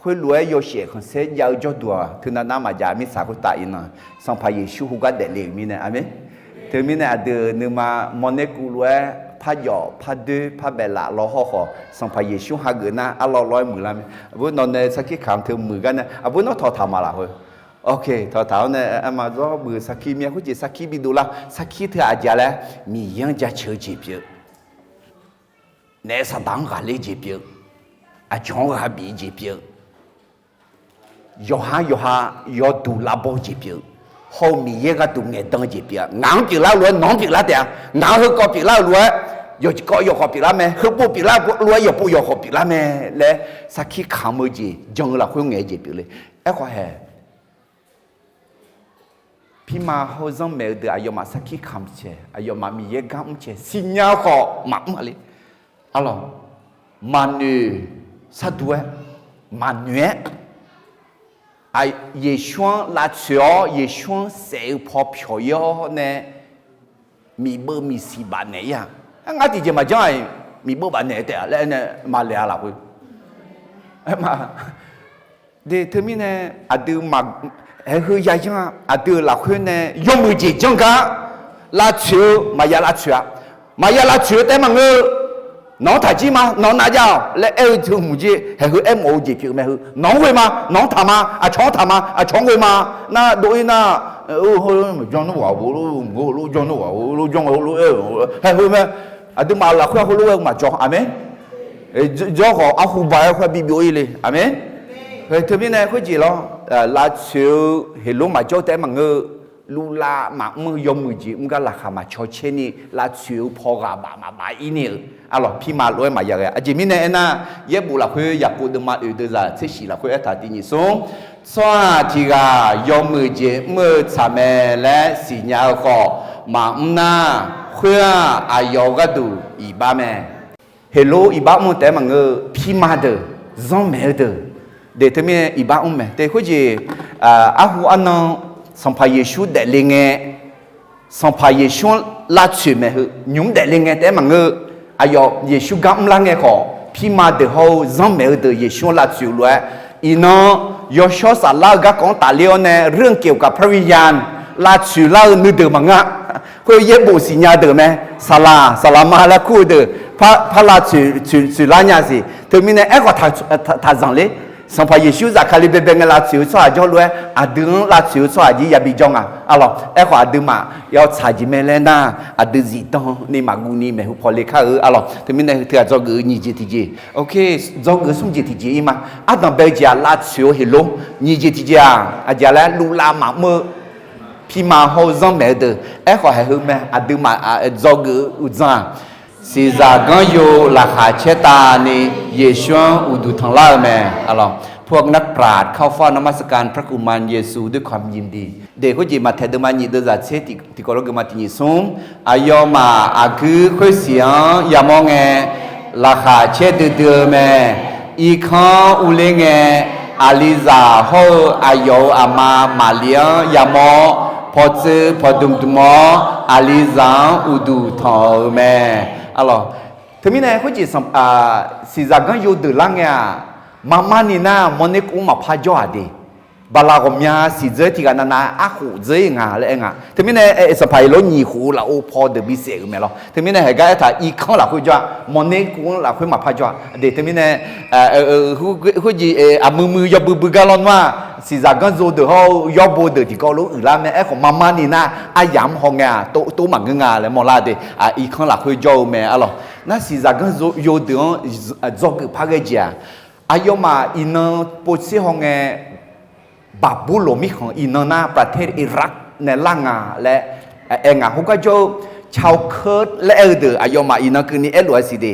khuya lúa yêu sẽ không sẽ giao cho đùa thứ nào mà giả mi sao cũng tại na xong phải Giêsu cũng có để liền mi này amen thế mi này từ nhưng mà món này cũ lúaพาหยอพาดื้อพาเบลาล้อห่อสังพายชูหาเกินนะอัลลอฮ์ร้อยมือละมั้ยบุญนนในสักกี่คำเธอมือกันนะบุญนนทอทำมาละเฮ้ยโอเคทอทำเนี่ยอามาจ้ามือสักกี่เมียเขาจีสักกี่บิดูละสักกี่เธออาจจะแล้วมียังจะเชื่อจีบเยอะในสถานการณ์เลยจีบเยอะอาจงก็บีจีบเยอะยอฮาดูลาโบจีบเยอะ后面一个都爱当一边，硬比拉乱，硬比拉点，硬去搞比拉乱，要搞要好比拉咩？去不比拉乱要不要好比拉咩？来，啥去看么子？将来会爱一边嘞，哎话嘿，พี่มาเขาต้องเมื่อเดือนอายุมาสักกี่คำเช่อายุมามีเยอะคำเช่สิ่งนี้เขามาอะไรอะไรมันนี่สัตว์ด้วยมันเนี่ยไอ้yeช่วงละเชียวyeช่วงเสียพอเพียวเนี่ยมีเบอร์มีสีบานเนี่ยยังงั้นที่จะมาจังไอ้มีเบอร์บานเนี่ยแต่แล้วเนี่ยมาเลี้ยละคุยมาเดี๋ยวเธอมีเนี่ยอาดูมาเฮ้ยยังไงอาดูละคุยเนี่ยยงมือจีจังกะละเชียวมายาละเชียวมายาละเชียวแต่มันเออน้องถ่ายจีมาน้องน่าจะและถึงมุจีเฮ้ยเอ็มโอจีผิวไหมเฮ้ยน้องเวมาน้องทำมาช้องทำมาช้องเวมาน่าดูน่าเฮ้ยจงนู้ว่ารู้จงนู้ว่ารู้จงรู้เฮ้ยไหมดูมาละคุยเขารู้มาจงอามิจงเขาเอาหูใบเขาบีบอยู่เลยอามิเฮ้ยเธอพี่เนี่ยคุยจีแล้วลาเชียวเห็นรู้มาจงแต่มันเออลูลาหมักมือยมมือจีมันก็ราคามาชดเชนี่ลาเชียวพอกาบาอีนี่alorsพี่มาล้วยมาอย่างไรอาจจะมีเนี่ยนะเย็บบุหรี่คุยอยากพูดมาดูจะเชื่อละคุยอัฐดินิสงสวัสดีกายอมมือเจมือสามและสิญญาขอมาน่าคุยอายุก็ดูอีบ้าแม่เฮโลอีบ้ามุ่งแต่มันพี่มาเดอจงเมเดอเดี๋ยวทำไมอีบ้าอุ้มแม่แต่คุยจีอาหูอันนั้นสัมภาระชูเดลิงเงสัมภาระชูลาชูแม่ยุ่งเดลิงเงแต่มันอายุเยซูกำลังเองขอพี่มาเดือดจำเมื่อเดือเยซูละจิ๋วเลยอีน้องยศสาระก็ของตาเลี้ยวเนี่ยเรื่องเกี่ยวกับพระวิญญาณละจิ๋วละนึกเดือมังอ่ะคุยเย็บบุสิญญาเดือไหมสารามาแล้วคู่เดือพระละจิ๋วละเนี่ยสิถึงมีเนี่ยเอ็กก็ท่าจังเลยสัมภาระชูจากคาลิเบเบงละจิ๋วสวาจงเลยอาดึงละจิ๋วสวาจีอย่าบิจงอ่ะalorsเอ็กก็อาดึงมา要查จิเมเลน่าอาดึงจีตองนี่มากูนี่แม่พอเลยค่ะalorsถึงมีเนี่ยเธอจะกูนี่จีทีจีโอเคจะกูส่งจีทีจีมาอาดังเบจิอาละจิ๋วเฮโลนี่จีทีจีอาจจะแล้วลูลามาเมื่อพี่มาเขาจังเมื่อเดือเอ็กก็ให้เขาแม่อาดึงมาจะกูอุจจาสิจากังโยราคาเชตานี่เยซูอุดุทั้งหลายแม่alorsพวกนักปราชญ์เข้าเฝ้านมัสการพระกุมารเยซูด้วยความยินดีเด็กคนจีมาเทดมานีเดจัดเซติกรกมาตินิสงอายอมาอาคือคุยเสียงยามองเงราคาเชตเดือแม่อีข้าอุเลงเงอาลิซาโฮอายออามาเลียยามอพอซื้อพอดุมดุมออาลิซาอุดูทอแม่alors thế mình này có chỉ si ra gan yêu được lăng nha mama ni na mone cũng mà pha cho đi bà la gom nha si dễ thì cái na á hủ dễ ngà lại ngà thế mình này sẽ phải lo nhị hủ là ô po được bị sẹo mẹ lo thế mình này cái thà y không là khôi cho mone cũng là khôi mà pha cho để thế mình này khôi gì mưa do bự galon mà si ra gan yêu được hao do bồ được thì có lúc làm mẹ của mama ni na ai dám hong ngà tô mà ngà lại mò la để y không là khôi cho mẹ alors na si ra gan yêu được do cái pha cái gìอายุมาอินเนอร์โพสิฮองเอบาบูโลมิของอินเนอร์นาประเทศอิรักในล่างาและเองเขาก็จะชาวเคิร์ดและเดืออายุมาอินเนอร์คือนี่หลวงสิเด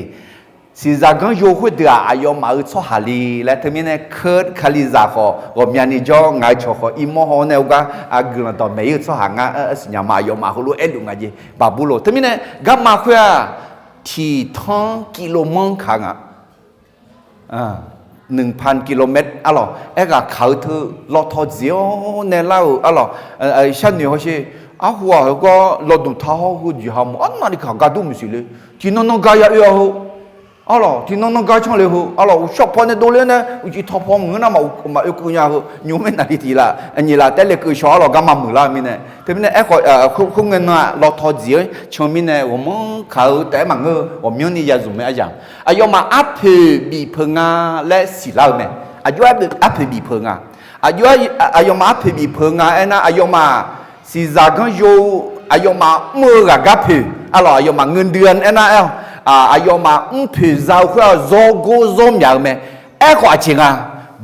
สิจากกันโยคุเดืออายุมาอุตสาหะลีและทั้งนี้เคิร์ดคาลิซาขอก็มีอันนี้จ่อไงชอขออิโมฮอนเนี่ยก็กลุ่มต่อไม่อุตสาหะงาสัญญามาอายุมาเขารู้หลวงไงบาบูโลทั้งนี้ก็มาคุย ที่ท้องกิโลเมตรขัง1,000 กิโลเมตรอะไรก็เขาเธอรถทอดเสียวในเล่าอะไรฉันเนี่ยเขาชื่อหัวก็รถดุท้าหูอยู่หามอันนั้นเขากระดุมสิเลยที่น้องๆกายเยอะหูอะไรที่น้องๆกายช่างเลยหูอะไรชอบพอในตัวเลยนะอุจิท้อพอมือนะมาอยู่กุญยาหูยูไม่นาทีละอันนี้ละแต่เล็กชอเราก็มามือละมิเนี่ยแต่มิเนี่ยคงเงินน่ะรถทอดเสียวชมมิเนี่ย我们เขาแต่มังเออ我们นี่ยาจุไม่อาจารย์อายุมาอัพบีเพิงและสิลาเนี่ยอายุอัพบีเพิงอายุมาอัพบีเพิงไอ้น่ะอายุมาสิจาก็อยู่อายุมามือกับเพอะไรอายุมาเงินเดือนไอ้น่ะอายุมาเพเจ้าคือโจโกโจมอย่างเมื่อขวาจริง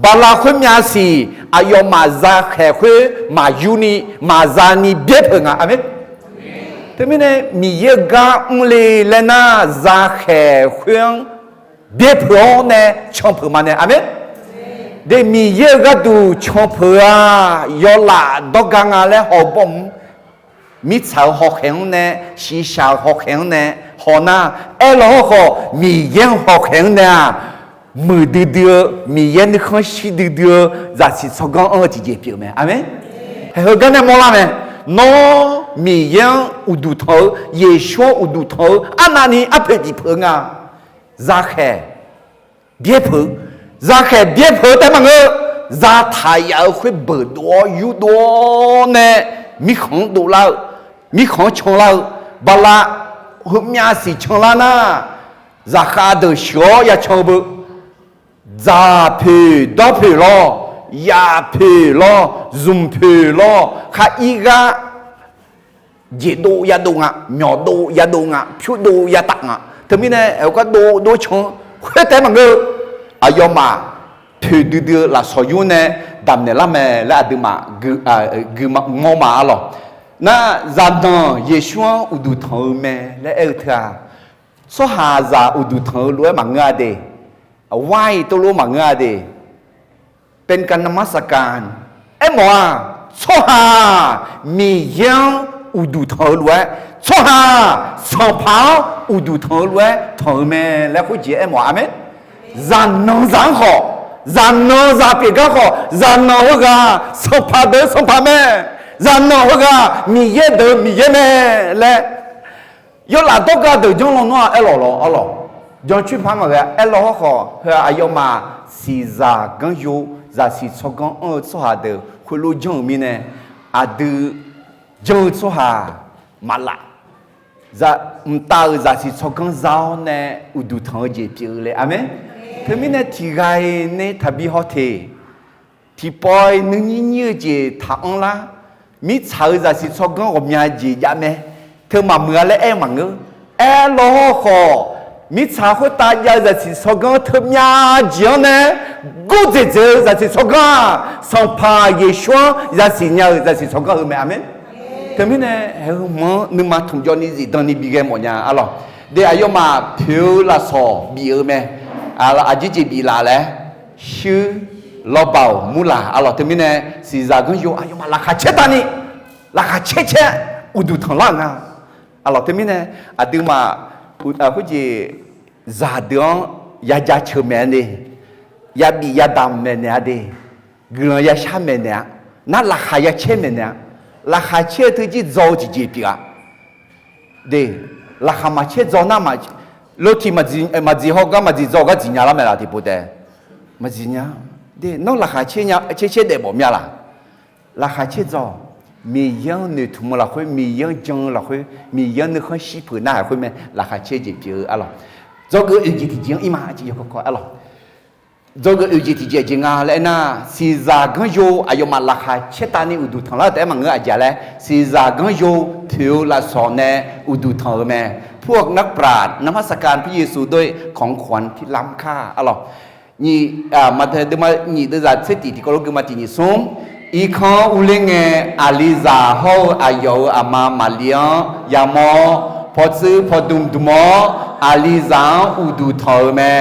บาลาคุมยาสีอายุมาจะแค่คือมายูนีมาจานีเบียดเองอ่ะเมื่อแต่ไม่เนี่ยมีเยอะกันเลยนะจะแค่คือเบียดพร้อมเนี่ยชมพูมันเนี่ยเมื่อเดี๋ยวมีเยอะก็ดูชมพูยอละดอกกังอะไรหอบมมีชาวหอกแข็งเนี่ยชีชาวหอกแข็งเนี่ยหอน่าเราก็มีเยอะหอกแข็งเนี่ยมือเดือมีเยอะนึกว่าชีเดือจะสิสกังจีเปียไหมอ่ะไหมเฮ้ยกันเนี่ยมองละไหมน้อมีเยอะอุดุทอเยชัวอุดุทออันนั้นนี่อัพเพดิเพิงจะแค่เบียเพิงจะแค่เบียเพิงแต่มันจะทายเอาคุยเบิดตัวอยู่ตัวเนี่ยมีของดูเรามีของชงเราบลาหุ่มยาสีชงเรานะจะขาดเชียวอย่าชงบุจะเพดอเพลอยาเพลอซุมเพลอข้าอีกาเจดูยาดูงะหยอดูยาดูงะพิวดูยาตักงะถึงมีเนี่ยเราก็ดูชงคุยแต่มันอายุมาเพดือละสอยุเนี่ยดำเนี่ยละแม่ละดึมากือมางอมาหรอน่าจันทร์เยชัวอุดุทอแม่และเอเธอสหาจาอุดุทอรวยมังงาเดไหวตัวรู้มังงาเดเป็นการนมัสการหมอสหามียังอุดุทอรวยสหาสองเผาอุดุทอรวยทอแม่และคุยเจ้หมออาเมนจันนจันขอจันนจันเปียกขอจันนหัวกาสองผาเดสองผาแม่จันนหัวกามีเยเดมีเยแม่และยอลาตกกาเดจงลงนัวหล่อจงช่วยพังอะไรหล่อขอเพื่ออายุมาสีจากังยูจะสีชกังสหาเดคุณรู้จงมีเนี่ยอาดูจงสหามาละจะตาจะสีชกังเจ้าเนี่ยอุดุทางเจ็บเลยอ่ะมั้ยเธอมีเนี่ยที่ไงเนี่ยทับบิฮอเทที่ปอยนึงยิ่งเจทางละมีชาวจะสิชกังอมยาจียามั้ยเธอมาเมื่อและมังรอขอมีชาวคนตายจะสิชกังเธอมีจีเนี่ยกูจะจะสิชกังสัมภาเยชัวจะสิเนี่ยจะสิชกังมั้ยมั้ยเธอมีเนี่ยมันนึกมาทุ่งจอนี่สิตอนนี้บีเกมเนี่ยอะไรเดี๋ยวอายุมาผิวละสอบีมั้ยอาจิจิบีลาเลยชื่อลอเบามูลาถึงมีเนี่ยสีจากังยูอายุมาราคาเชตานี่ราคาเชอุดุทางล่างถึงมีเนี่ยดึงมาคุจิซาเดียงยาจ่าเชอแมนนี่ยาบียาดำแมนเนี่ยดิกลัวยาชาแมนเนี่ยนั่นราคายาเชแมนเนี่ยราคาเชถึงจีโจจีจีปีกดิราคามาเชโจน่ามารถที่มาจีฮอกก็มาจีโจก็จีน่าละไม่ละที่พูดแต่มาจีน่าเดี๋ยวน้องราคาเชี่ยเด็กบ่มีอะไรราคาเชี่ยโจมียังนึกถึงมาละคุยมียังจังละคุยมียังนึกว่าชีพหน้าคุยไหมราคาเชี่ยจีบอะไรโจก็อุจิที่จริงอีมาจีก็อะไรโจก็อุจิที่จริงแล้วนะสีจากังยูอายุมาราคาเชี่ยตานี่อุดุทางละแต่มันเงยอาจจะเลยสีจากังยูผิวละสอนเนี่ยอุดุทางแม่พวกนักปราชญ์นมัสการพระเยซูด้วยของขวัญที่ล้ำค่าอะไรนี่มาเถอะมานี่เดี๋ยวจะเสด็จที่ก็รู้กันมาที่นี่ส่งอีกข้ออุเลงอาลิซาฮาวอายุอามาเลียยามอพอซื้อพอดุมอาลิซาอุดูทอแม่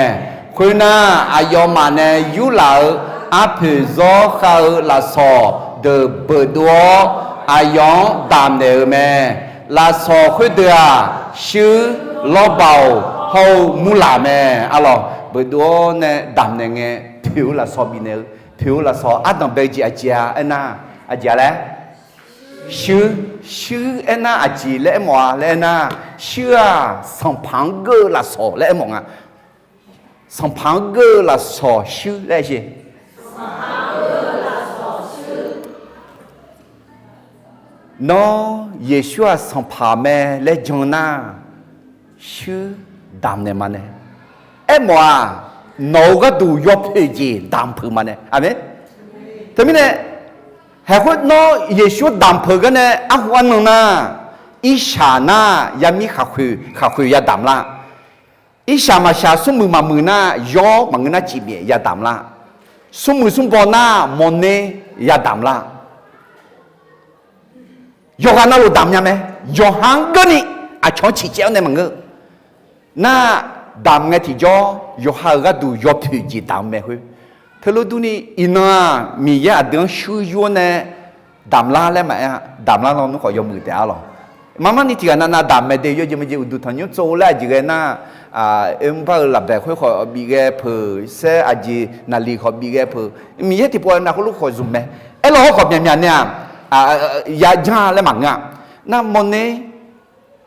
คุณน่าอายุมาเนี่ยยุลาอาเพโซข้าวลาซอเดเบดัวอายุดามเนอแม่ลาซอคุเดียชื่อ ล้อเบาเขามูลาแม่อะไรเบอร์ดัวเนี่ยดำเนี่ยไงผิวละซอบินเนอผิวละซออัดต้องเบจิอาเจียเอ็น่าอาเจียแล้วชื่อเอ็น่าอาจีเล่หมอเล่น่าชื่อสัมพังเกอละซอเล่หมออ่ะสัมพังเกอละซอชื่อเล่สิน้อเยซูสัมพันธ์แม่เล่จงน่าชื่อดำเนี่ยมันเนี่ยเอ็มว่าน้องก็ดูยบเพจีดำผืนมันเนี่ยอ่ะมั้ยแต่ไม่เนี่ยหากว่าน้อเยซูดำผืนกันเนี่ยอ่ะวันนึงนะอิชาน่ายามีขาคุยยาดำละอิชามาชาสมุมามือน่ายอมังน่าจีเบียยาดำละสมุบอน่ามอนเนยาดำละยอกันน่ารู้ดำยังไหมยอหังกันนี่อาชอนชี้เจ้าเนี่ยมึงเออน่าดำไงที่ยอยอหังก็ดูยอผิวจีดำไหมเฮ้ยเธอรู้ดูนี่อิน่ามียาเดือนชูยอเนี่ยดำลาแล้วไหมอ่ะดำลาเราต้องขอยอมือแต่เอาหรอมามันนี่ที่กันน่าดำไม่ได้ยอยังไม่จะดูทันยอโจแล้วจีกันน่าเอ็มพาหลับแต่ค่อยขอบีแกเพอเสอาจีนาลีขอบีแกเพอมีเหตุที่พอน่าเขาลูกขอซุ่มไหมเออเราขอเปลี่ยนเนี่ยยาจ้าและมังอ่ะนั่นมันเนี่ย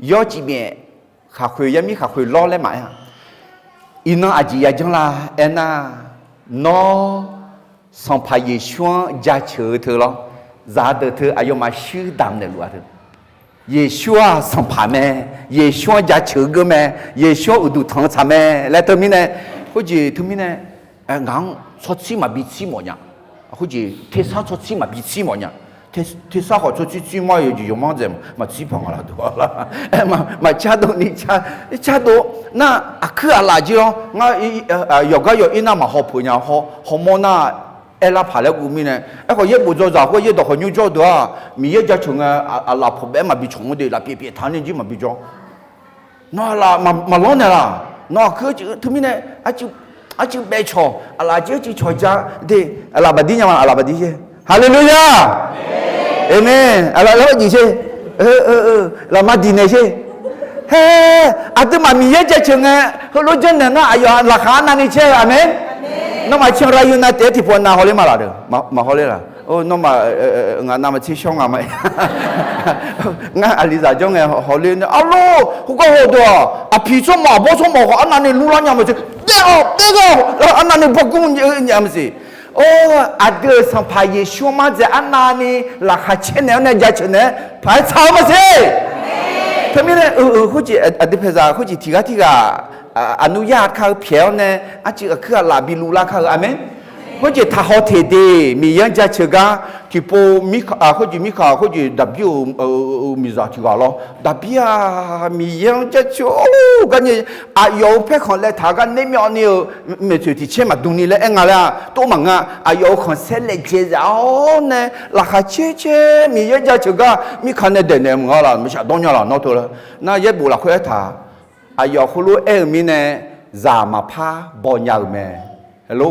ยอจีเมียขาคุยยังมีขาคุยล้อและหมายอ่ะอินน่าอาจียาจังละเอ็น่าน้อสัมภาระช่วงจะเชื่อเธอหรอจะเธออายุมาชื่อดำเนี่ยรู้อ่ะเธอเยชัวสัมภาระแม่เยชัวจะเชื่อก็แม่เยชัวอุดุทังชาแม่และเธอมีเนี่ยเขาจีเธอมีเนี่ยงั้นชดชีมาบิชีหมดเนี่ยเขาจีเทศชดชีมาบิชีหมดเนี่ยที่สาวเขา出去聚嘛有有忙着嘛基本上了多了，哎嘛家都你家都那啊去啊辣椒，我有个有一那嘛好朋友好么那哎拉爬来古面呢，哎个也不做啥，个也都很有做的啊，米也家穷啊拉婆白嘛比穷的拉别谈的就嘛比较，那啦嘛老呢啦，那可就他们呢就白吵啊辣椒就吵架的啊拉巴蒂嘛啊拉巴蒂些。哈利路亚，阿门。阿拉老几些，拉马蒂那些，嘿，阿都嘛米也在穷啊，和罗真的那哎呀，拉哈那里去阿门。那么穷来有那点地方那好哩嘛啦的，嘛好哩啦。哦，那么俺那么去乡啊嘛，俺阿里咋讲哎，好哩呢？阿罗，好个好多啊，皮穿毛，包穿毛，阿那里路上伢么子，这个，阿那里不公伢么子。哦，阿哥上拍耶稣嘛在安那里，拉哈钱呢，那家钱呢，拍草嘛是。他们呢，或者阿弟拍啥，或者提个อนุญาตเขาเพียวเนี่ยอาจจะคือลาบิลูลาเขาอาเมนเขาจะท้าเขาเทเดมีอย่างจะเชื่อกันที่พอมีเขาจะมีเขาจะดับยูมีจากที่ว่าล้อดับยามีอย่างจะเชื่อกันเนี่ยอายุเพื่อคนเล่ท้ากันเนี่ยมีอันนี้ไม่ใช่ที่เชื่อมาตรงนี้เลยเองอะไรตัวมังอ่ะอายุคนเสร็จเลยเจ้าเนี่ยราคาเชื่อมีอย่างจะเชื่อกันมีคนเนี่ยเดินเนี่ยมึงอะไรไม่ใช่ตรงนี้ละนอตัวละน่าเย็บบุหรี่คุยท้าอายอคุรู้เอ็มีเนี่ยจามาพาบอลยาวแม่ฮัลโหล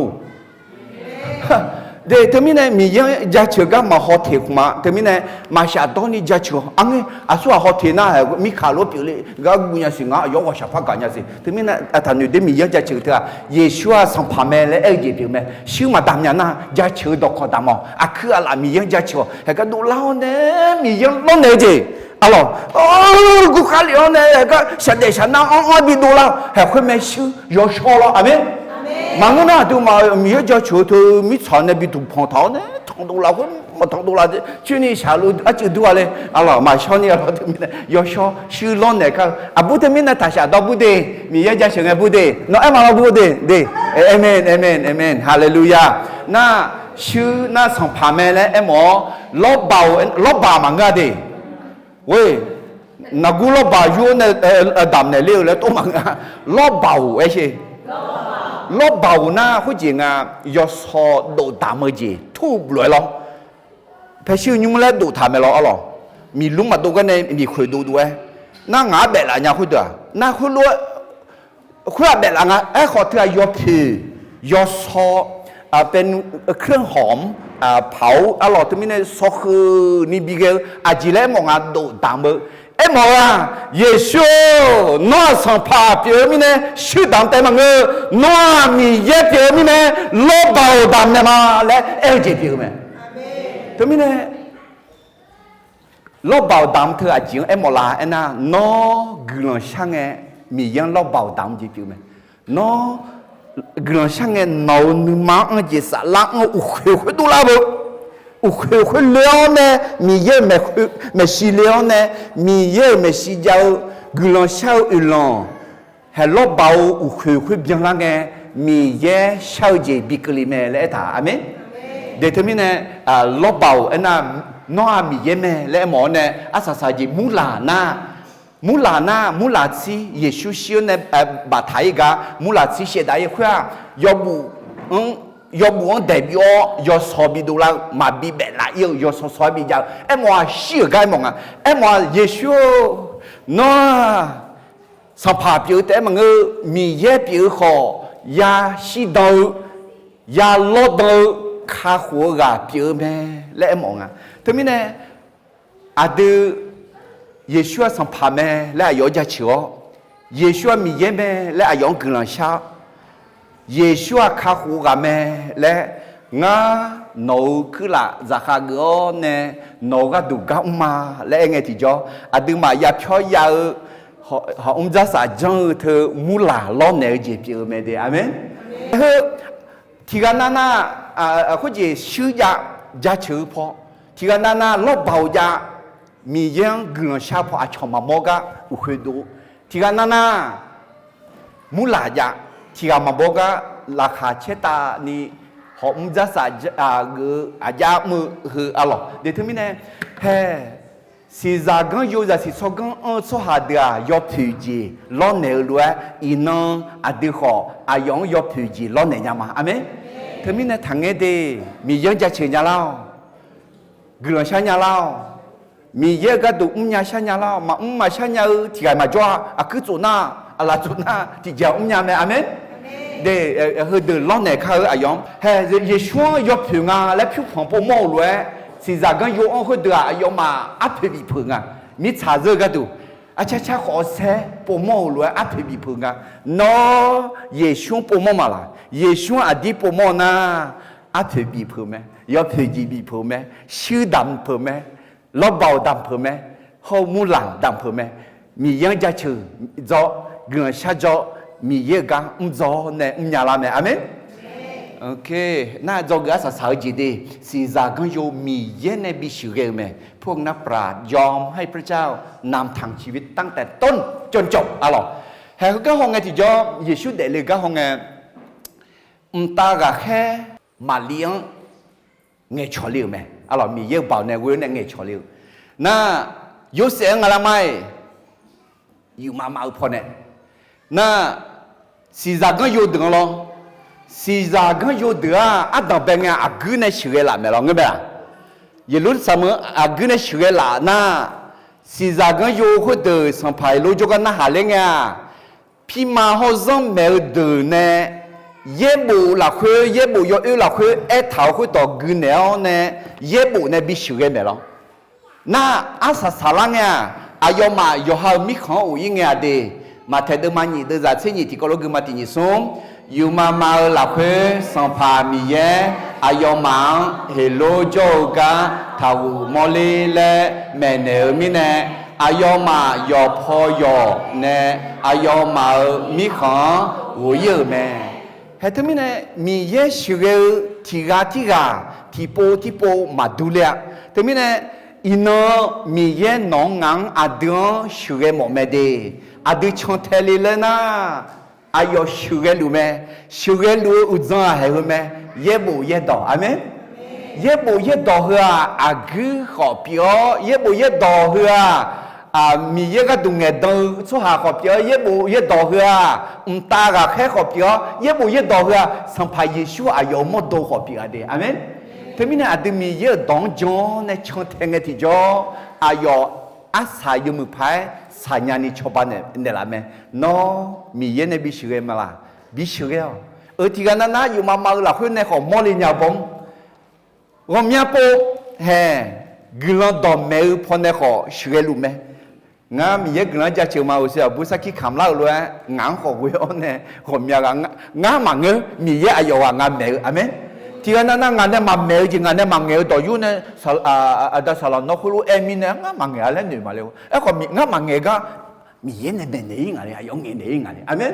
เดี๋ยวทำไมเนี่ยมีอย่างจะเชื่อกันมาฮอตเทกมาทำไมเนี่ยมาชาดอนนี่จะเชื่ออันนี้อาศัยฮอตเทน่ามีข่าวรู้ผิวเลยก็กุญแจสิงห์ยกว่าชาพักกันยังสิทำไมเนี่ยท่านอยู่ที่มีอย่างจะเชื่อเถอะเยซูสัมภาระเลยเอ็งจะผิวแม่ชื่อมาดำยังน่ะจะเชื่อดอกคอดำอ๋อคืออะไรมีอย่างจะเชื่อแต่ก็ดูเล่าเนี่ยมีอย่างล้นเลยจีอะไรกูขาเลี้ยงเนี่ยก็ฉันเด็กฉันนั่งอ้อนๆไปดูแล้วแต่คนไม่ชื่อยอชอแล้วอาเมนมังน่ะดูมามีจะเชื่อเธอมีฉันเนี่ยไปดูพองเท้าเนี่ยทองดูแล้วคนมาทองดูแล้วชื่อนี่ชาลูอาจจะดูอะไรอะไรมาชอบเนี่ยเราทำไมเนี่ยยอชอชื่อล้นเนี่ยก็อาบุตรมีเนี่ยถ้าชาดอบุตรมีจะเชื่อไงบุตรน้องเอ็มมาบุตรเด้เอเมนเอเมนเอเมนฮาเลลูยาน่าชื่อน่าสัมภาระเลยเอ็มอ๋อลบบ่ามังก็ดีเว้ยนักกุลบ่าอยู่ในดำในเลี้ยวแล้วตัวมังอ่ะลบบ่าวไอ้เช่ลบบ่าวน่ะผู้หญิงอ่ะยอสอดูตามมือจีทุบเลยหรอเพชรยุ่งแล้วดูทำไม่หรออ๋อมีลุงมาดูกันในมีคุยดูด้วยน่างาเบลอะไรคุยด้วยน่าคุยรู้คุยเบลอะไรไอ้ขอเธอยอคือยอสอเป็นเครื่องหอมเผาอร่อยที่มีในซอกนี่บิเกลอาจิเลมองดูตามมือ em mà Giêsu nó sang phá biểu mình này sự đam tay mà ngơ nó mi ye biểu mình này lo bảo đam này mà lẽ em chỉ biểu mình thế mình này lo bảo đam thưa à chỉ em mà là em à nó gần sang nghe mi yang lo bảo đam chỉ biểu mình nó gần sang nghe nấu nướng mà anh chỉ sợ lắm u khơi tu la bộ u khơi léo nè mi ye mẹ xì léo nè mi ye mẹ xì giàu gần sau u lon hay lo bảo u khơi bien là nghe mi ye sau gì bị cái mẹ lẽ thà amen để thế mình nè lo bảo anh à nó mi ye mẹ lẽ mỏ nè asa gì mu la chi Giêsu siêu nè bà thấy cả mu la chi sẽ đại khoa yo muốn đại biểu yo so bị đồ la mà bị bẻ lại yo so bị giàu em mà siêu cái mong à em mà Giêsu nó sao phá biểu thế mà ngư mi ye biểu họ ya si đầu ya lo đầu khá khổ gà biểu mẹ lẽ em mong à thế mình nè đưa Giêsu sang phá mẹ lẽ yo gia chữa Giêsu mi ye mẹ lẽ yo gần là sao Giêsu khá khổ gà mẹ lẽ ngã nấu cứ là giá khá gỡ nè nấu gà đủ gạo mà lẽ nghe thì cho đưa mà ya cho ya họ giá xã dân thơ mu là lo nè gì biểu mẹ đấy amen thì cái nana có gì sư gia chữa phò thì cái nana lo bảo gia mi yang gần sao phò chồng mà mua cái u khơi đồ thì cái nana mu là gia thì cái mà mua cái là khá chết ta ni họ giá xã gia mu hư alo để thứ mình này he si za gan yo za si so gan so ha dia yo phu ji lo ne lo ino adi ho ayong yo phu ji lo ne nya ma amen thế mình này thằng nghe đi mi yang ja che nya lao gương sa nya lao mi ye ga du nya sa nya lao mà sa nya thì cái mà cho cứ chỗ na là chỗ na thì giờ nya mẹ amen để hơi từ lo ne kha ayong he ye shuo yo phu nga le phu phong po mo lo si za gan yo on khơi được yo mà áp bị phượng à mi trả giờ cái đủ cha họ sẽ bộ mô rồi áp bị phượng à nó Giêsu bộ mô mà là Giêsu đi bộ mô na áp bị phượng mẹ yo bị bị phượng mẹ sư đam phượng mẹ lo bảo đam phượng mẹ hậu mu làng đam phượng mẹ mi yang gia chữ do gần sa do mi ye gang do nè nhà làm mẹ amen ok น่าจะก็สาวจีดีสีจาก็โยมีเย็นในบิชุเกมพวกนักปราชญ์ยอมให้พระเจ้านำทางชีวิตตั้งแต่ต้นจนจบอะไรแห่ก็ห้องไงที่ยอมเยซูเดลิก็ห้องไงตากะแค่มาเลี้ยงเงยชอลิวไหมอะไรมีเยอะเปล่าในเว้ยในเงยชอลิวน่าโยเสียงอะไรไหมอยู่มาพอเนี่ยน่าสีจาก็โยดึงลงsi za gan yo de adam ben a gune shire la me lo ngbe ye lu sa mo a gune shire la na si za gan yo ho de san pai lo jo ga na ha le nga pi ma ho zong me de ne ye bu la khwe ye bu yo yu la khwe e thao khwe to gune o ne ye bu ne bi shire me lo na asa sala nga ayo ma yo ha mi kho u yin nga de ma the de ma ni de za che ni ti ko lo gu ma ti ni som yêu mà là khơi sang phá mi ye ayo mang hello joga thầu moli le mẹ nợ mi nè ayo mà yo pho yo nè ayo mà mi khó vô yêu mẹ hết thứ mi nè mi ye shuge tiga tipo mà du le thứ mi nè ino mi ye nong ngang adon shuge mo me de adu chon tele le na ayo shuge lu uzan hai hu me ye bo ye do amen ye bo ye do hua agu ho pio ye bo ye do hua mi ye ga du nge do so ha ho pio ye bo ye do hua ta ga khe ho pio ye bo ye do hua sang pa Yesu ayo mo do ho pio de amen thế mình adu mi ye dong jo ne chon thenge ti jo ayo asa yu mu pai 사냥이 초반에 내라면 너 미연의 비슈게 말아 비슈게요 어디가 나나 유마마을라 혼내 거 몰리냐 봄 롬냐포 해 글런도 매우 보내 거 슈게루메 งามีเยกนะจะเชื่อมาอุเสียบุษกิคำเล่าเลยงานของวิโอเนี่ยผมอยากงามังเงมีเยอะอยู่ว่างานเมลอเมนที่นั่นงานเนี่ยมาเมลจริงงานเนี่ยมังเงต่ออยู่เนี่ยแต่สารนกรู้มีเนี่ยงามังเงอะไรหนึ่งมาเลยก็มีงามังเงก็มีเยอะเนี่ยเนี่ยงานเนี่ยยังเงี้ยเนี่ยงานเนี่ยอเมน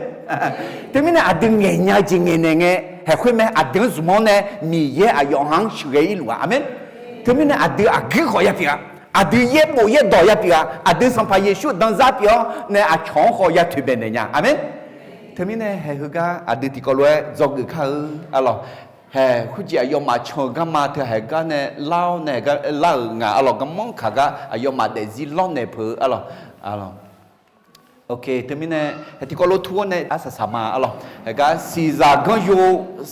แต่ไม่เนี่ยดึงเงี้ยจริงเงี้ยเนี่ยเฮ้ยคุณแม่ดึงสมองเนี่ยมีเยอะอยู่ห้างช่วยอีหลัวอเมนแต่ไม่เนี่ยดึงกึ่งขอยาพี่อาดิเย่โมเย่ดอยาปีอาดิสัมภาเยชูดังซาปีเนี่ยอาช่องขอยาถือเป็นเนี่ยอาเมนเทมิเนี่ยเฮฮกาอาดิติกอลเวจอกข้าอะไรเฮ้คุณจีอายมาชงกันมาเถอะเฮกาเนี่ยเล่าเนี่ยก็เล่างาอะไรก็มองข้าก็อายมาเดซิลอนเนี่ยเพื่ออะไรโอเคเทมิเนี่ยเฮติกอลทัวเนี่ยอาสามาอะไรเฮกาซีซากันยู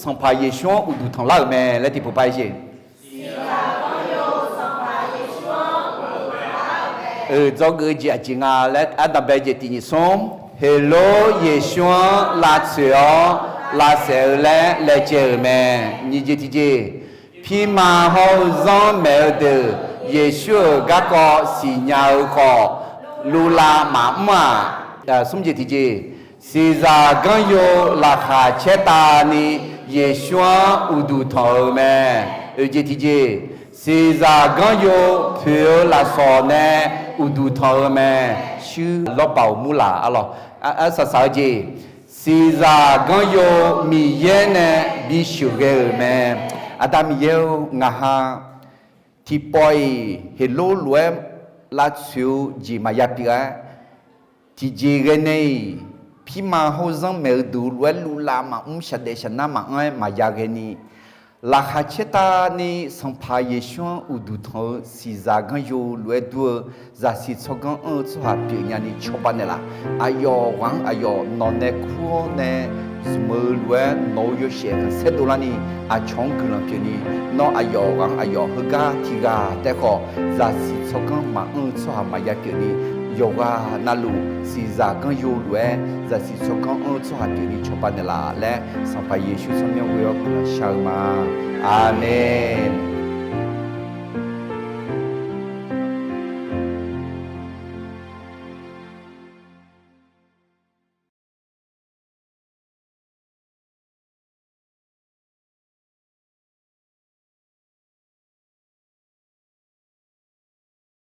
สัมภาเยชูอุดุทางเล่าแม่และที่ผู้ไปเช่做个节经啊，来阿达白节第二松 ，Hello 耶稣拉车拉车来接咩？你节第节，皮马好让没得，耶稣个个是鸟个，路拉妈妈，什么节第节？是咋个有拉哈切达呢？耶稣乌杜头咩？节第节。是咋个有票拉索呢？乌杜头咩？是老保姆啦，阿咯，啥子？是咋个有米烟呢？米修个咩？阿达米有我哈，提波伊路路拉修吉玛亚比个，提吉个呢？皮马好像没读路拉嘛，晓得是那嘛爱玛亚个呢？拉哈切达呢，上爬耶稣乌杜头是咋个有来多，咋是从个做下别人的出版的啦？哎哟，王哎哟，那那苦呢，什么来那有些很多啦呢？啊，唱歌了别呢，那哎哟王哎哟，好个提个，但好咋是从个嘛做下嘛也别呢？有啊，那路是咋个有来，咋是从个做下别呢出版的啦？来，上爬耶稣上面我要不能想嘛。Amin.